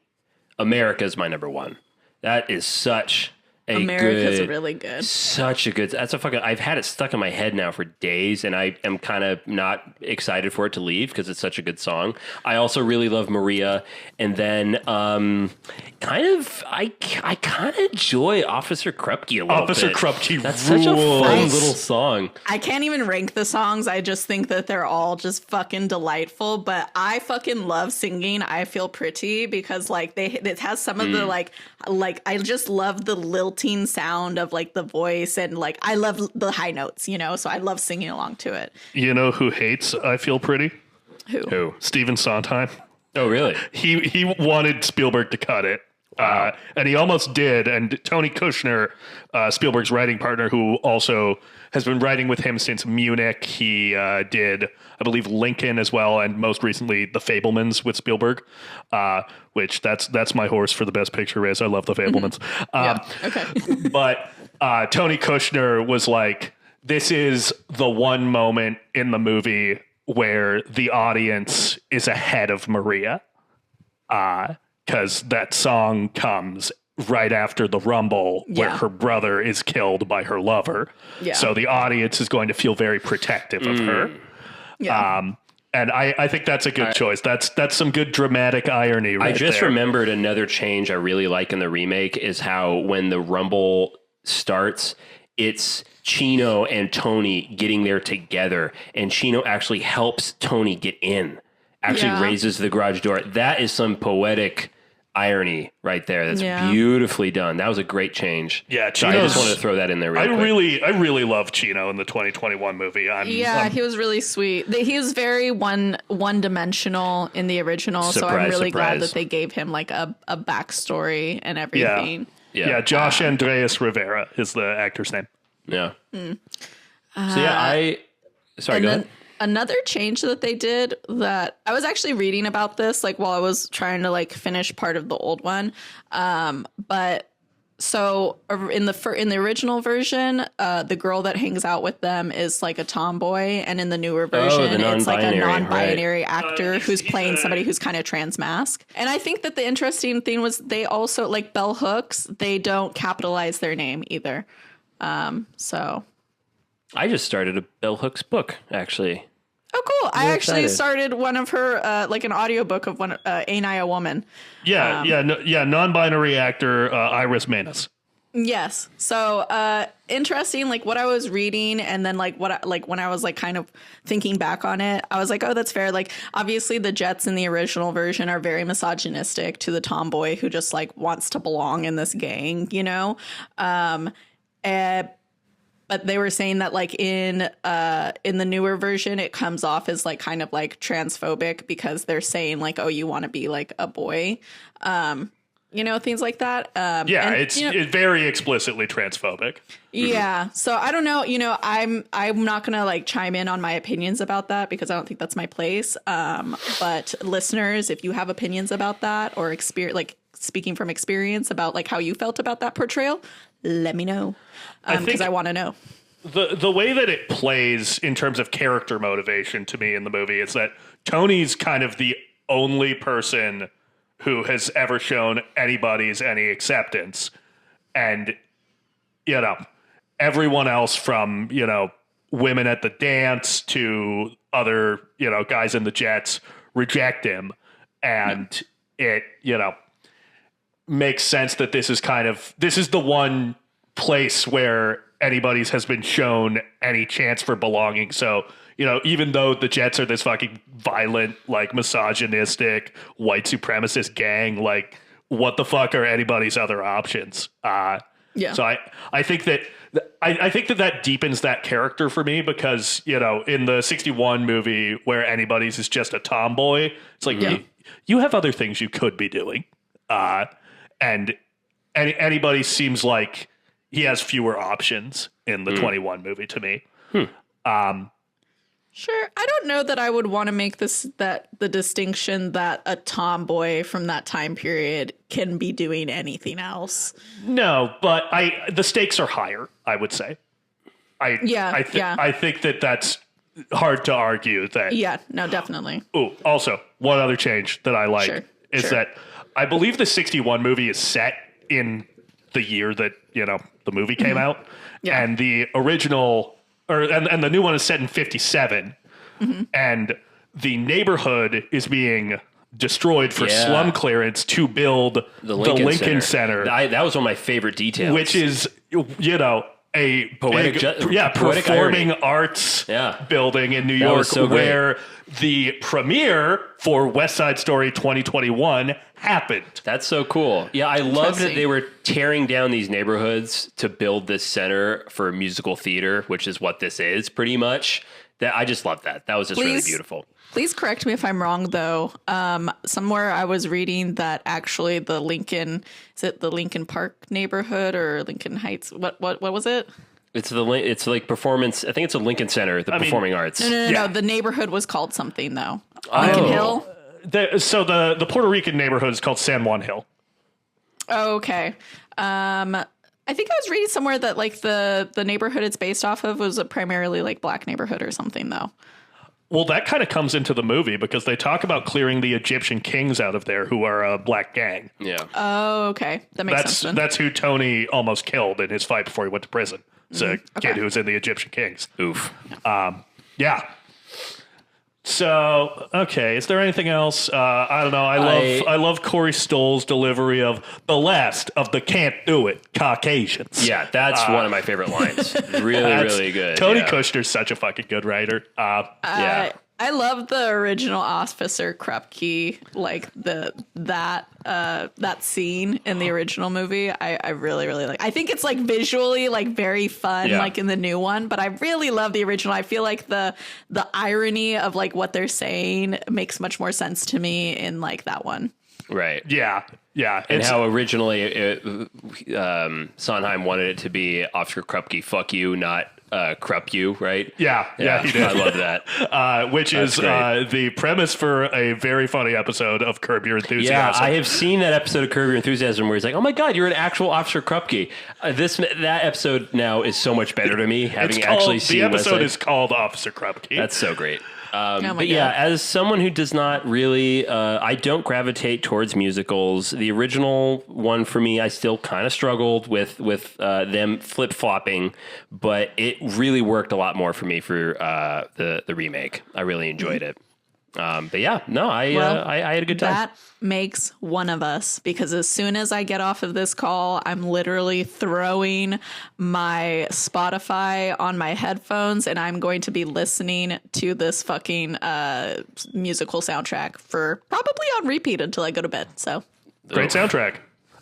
America's my number one. That is such America's really good. Such a good. That's a fucking. I've had it stuck in my head now for days, and I am kind of not excited for it to leave because it's such a good song. I also really love Maria, and then I kind of enjoy Officer Krupke a little Officer bit. Krupke, that's rules. Such a fun little song. I can't even rank the songs. I just think that they're all just fucking delightful. But I fucking love singing I Feel Pretty because like it has some of the like I just love the lilting sound of like the voice and like I love the high notes, you know, so I love singing along to it. You know who hates I Feel Pretty? Who? Stephen Sondheim. Oh, really? He wanted Spielberg to cut it. And he almost did. And Tony Kushner, Spielberg's writing partner, who also has been writing with him since Munich. He did, I believe, Lincoln as well, and most recently The Fabelmans with Spielberg, which that's my horse for the best picture race. I love The Fabelmans. Okay. But Tony Kushner was like, this is the one moment in the movie where the audience is ahead of Maria. Because that song comes right after the rumble where her brother is killed by her lover. Yeah. So the audience is going to feel very protective of her. Yeah. And I think that's a good choice. That's some good dramatic irony right I just there. remembered another change I really like in the remake is how when the rumble starts, it's Chino and Tony getting there together. And Chino actually helps Tony get in. Actually raises the garage door. That is some poetic irony right there. That's beautifully done. That was a great change. Yeah, so I just wanted to throw that in there real quick. I really love Chino in the 2021 movie. He was really sweet. He was very one-dimensional in the original, so I'm really glad that they gave him like a backstory and everything. Yeah, Josh Andreas Rivera is the actor's name. Yeah. So sorry, go ahead. Another change that they did that I was actually reading about this, like while I was trying to like finish part of the old one. But so in the original version, the girl that hangs out with them is like a tomboy. And in the newer version, it's like a non-binary actor who's playing somebody who's kind of transmask. And I think that the interesting thing was they also like Bell Hooks. They don't capitalize their name either. So I just started a Bell Hooks book, actually. Oh, cool. I actually started one of her, like an audiobook of one, Ain't I a Woman? Non-binary actor, Iris Manus. Yes. So, interesting, like what I was reading and then like when I was like kind of thinking back on it, I was like, oh, that's fair. Like obviously the Jets in the original version are very misogynistic to the tomboy who just like wants to belong in this gang, you know? But they were saying that like in the newer version, it comes off as like kind of like transphobic because they're saying like, oh, you want to be like a boy, you know, things like that. It's very explicitly transphobic. Yeah. So I don't know, you know, I'm not going to like chime in on my opinions about that because I don't think that's my place. But listeners, if you have opinions about that or speaking from experience about like how you felt about that portrayal, let me know because I want to know. The way that it plays in terms of character motivation to me in the movie is that Tony's kind of the only person who has ever shown anybody's any acceptance. And you know, everyone else from, you know, women at the dance to other, you know, guys in the jets reject him. And it, you know, makes sense that this is the one place where anybody's has been shown any chance for belonging. So, you know, even though the Jets are this fucking violent, like misogynistic, white supremacist gang, like what the fuck are anybody's other options? So I think that I think that deepens that character for me because, you know, in the 61 movie where anybody's is just a tomboy, it's like, you have other things you could be doing. And anybody seems like he has fewer options in the 21 movie to me. Sure. I don't know that I would want to make the distinction that a tomboy from that time period can be doing anything else. No, but the stakes are higher, I would say. I think that that's hard to argue that. Yeah, no, definitely. Oh, also, one other change that I like is that I believe the 61 movie is set in the year that, you know, the movie came out. Yeah. And the original and the new one is set in 57. And the neighborhood is being destroyed for slum clearance to build the Lincoln Center. That was one of my favorite details. Which is, you know, a poetic performing arts building in New York where the premiere for West Side Story 2021 happened. That's so cool. Yeah, I love that they were tearing down these neighborhoods to build this center for musical theater, which is what this is pretty much. I just love that. That was just really beautiful. Please correct me if I'm wrong, though. Somewhere I was reading that actually the Lincoln Park neighborhood or Lincoln Heights? What was it? It's like performance. I think it's a Lincoln Center, performing arts. No. The neighborhood was called something though. Lincoln Hill. So the Puerto Rican neighborhood is called San Juan Hill. Oh, okay. I think I was reading somewhere that like the neighborhood it's based off of was a primarily like black neighborhood or something though. Well, that kind of comes into the movie because they talk about clearing the Egyptian kings out of there who are a black gang. Yeah. Oh, okay. That makes sense then. That's who Tony almost killed in his fight before he went to prison. It's a kid who was in the Egyptian kings. Oof. Yeah. So, okay, is there anything else? I don't know. I love Corey Stoll's delivery of the last of the can't do it Caucasians. Yeah, that's one of my favorite lines. Really good. Tony Kushner's such a fucking good writer. I love the original Officer Krupke, like that scene in the original movie. I really like. I think it's like visually like very fun, like in the new one. But I really love the original. I feel like the irony of like what they're saying makes much more sense to me in like that one. Right. Yeah. And how originally Sondheim wanted it to be Officer Krupke, fuck you, not Krupp you, right? Yeah, he did. I love that. Which is the premise for a very funny episode of Curb Your Enthusiasm. Yeah, I have seen that episode of Curb Your Enthusiasm where he's like, "Oh my God, you're an actual Officer Krupke." That episode now is so much better to me, having actually seen the episode is called Officer Krupke. That's so great. But God. yeah, as someone who does not really, I don't gravitate towards musicals. The original one for me, I still kind of struggled with them flip flopping, but it really worked a lot more for me for the remake. I really enjoyed it. But yeah, no, I had a good time. That makes one of us, because as soon as I get off of this call, I'm literally throwing my Spotify on my headphones and I'm going to be listening to this fucking musical soundtrack for probably on repeat until I go to bed. So great soundtrack.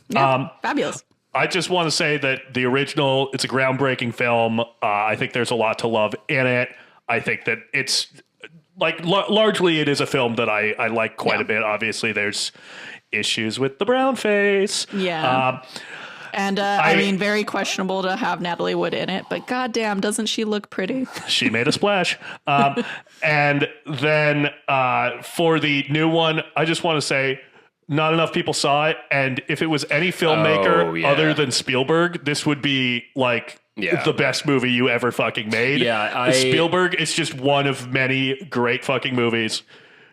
Yeah, fabulous. I just want to say that the original, it's a groundbreaking film. I think there's a lot to love in it. I think that it's like largely it is a film that I like quite a bit. Obviously, there's issues with the brown face. Yeah. And I mean, very questionable to have Natalie Wood in it, but goddamn, doesn't she look pretty? She made a splash. And then for the new one, I just want to say not enough people saw it. And if it was any filmmaker other than Spielberg, this would be like the best movie you ever fucking made. Yeah, Spielberg is just one of many great fucking movies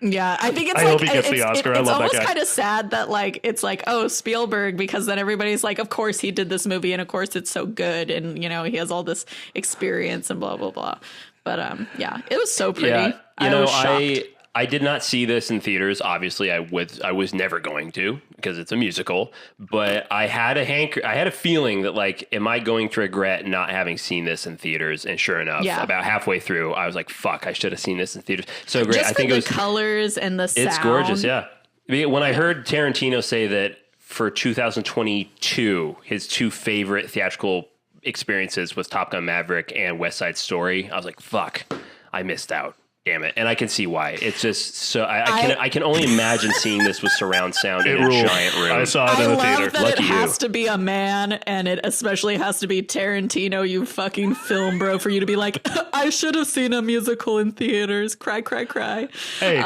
Yeah, I think it's I like hope he gets the Oscar. I it's love that almost guy. kind of sad that like it's like, oh, Spielberg, because then everybody's like, of course he did this movie and of course it's so good and you know he has all this experience and blah blah blah. But yeah, it was so pretty. Yeah, I was shocked. I did not see this in theaters. Obviously, I was never going to because it's a musical. But I had a feeling that like, am I going to regret not having seen this in theaters? And sure enough, about halfway through, I was like, "Fuck, I should have seen this in theaters." So great! Just I think for it was the colors and the sound. It's gorgeous. Yeah. When I heard Tarantino say that for 2022, his two favorite theatrical experiences was Top Gun Maverick and West Side Story, I was like, "Fuck, I missed out." Damn it. And I can see why. It's just so I can only imagine seeing this with surround sound in a giant room. I saw it in the theater. That Lucky it has you. to be a man, and it especially has to be Tarantino, you fucking film bro, for you to be like, I should have seen a musical in theaters. Cry, cry, cry. Hey,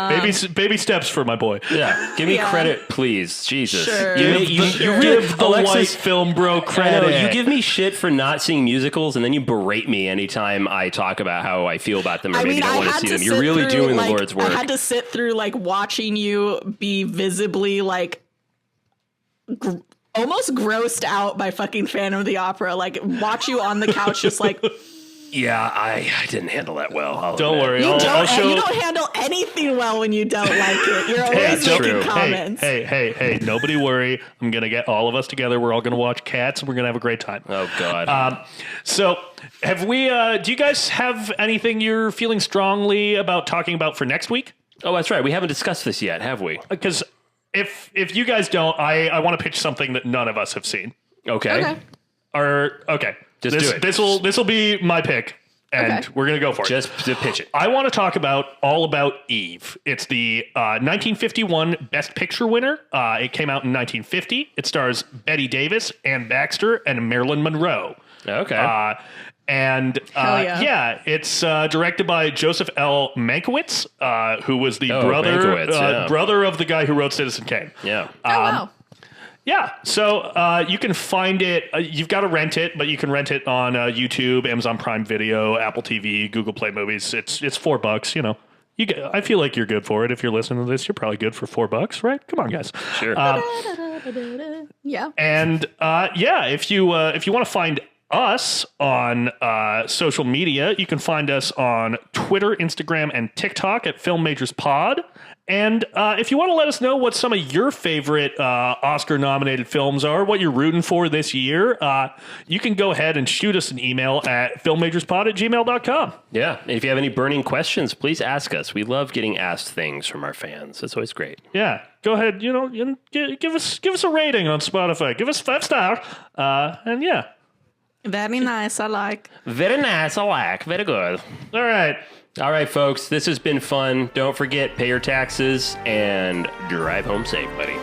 baby steps for my boy. Yeah. Give me Yeah. credit, please. Jesus. Sure. You Give the Alexis, white film bro I know, credit. you give me shit for not seeing musicals, and then you berate me anytime I talk about how I feel about them or maybe don't want to see them. You're really doing the Lord's work. I had to sit through like watching you be visibly like almost grossed out by fucking Phantom of the Opera. Like watch you on the couch just like Yeah, I didn't handle that well. Don't worry. you I'll show. don't handle anything well when you don't like it. You're always true. making Hey, comments. Hey, nobody worry. I'm going to get all of us together. We're all going to watch Cats and we're going to have a great time. Oh, God. So have we, do you guys have anything you're feeling strongly about talking about for next week? Oh, that's right. We haven't discussed this yet, have we? Because if you guys don't, I want to pitch something that none of us have seen. Okay. Okay. Just do it. This will be my pick. And Okay. we're going to go for it. Just to pitch it. I want to talk about All About Eve. It's the 1951 Best Picture winner. It came out in 1950. It stars Bette Davis, Ann Baxter, and Marilyn Monroe. Okay. Hell yeah. It's directed by Joseph L. Mankiewicz, who was the Mankiewicz, brother of the guy who wrote Citizen Kane. Yeah. Oh wow. Yeah, so you can find it. You've got to rent it, but you can rent it on YouTube, Amazon Prime Video, Apple TV, Google Play Movies. It's $4. You know, I feel like you're good for it. If you're listening to this, you're probably good for $4, right? Come on, guys. Sure. Yeah. And if you want to find us on social media, you can find us on Twitter, Instagram, and TikTok at Film Majors Pod. And if you want to let us know what some of your favorite Oscar-nominated films are, what you're rooting for this year, you can go ahead and shoot us an email at filmmajorspod@gmail.com. Yeah. And if you have any burning questions, please ask us. We love getting asked things from our fans. It's always great. Yeah, go ahead. You know, give us a rating on Spotify. Give us 5 stars. And yeah. Very nice. I like. Very nice. I like. Very good. All right. All right, folks. This has been fun. Don't forget, pay your taxes and drive home safe, buddy.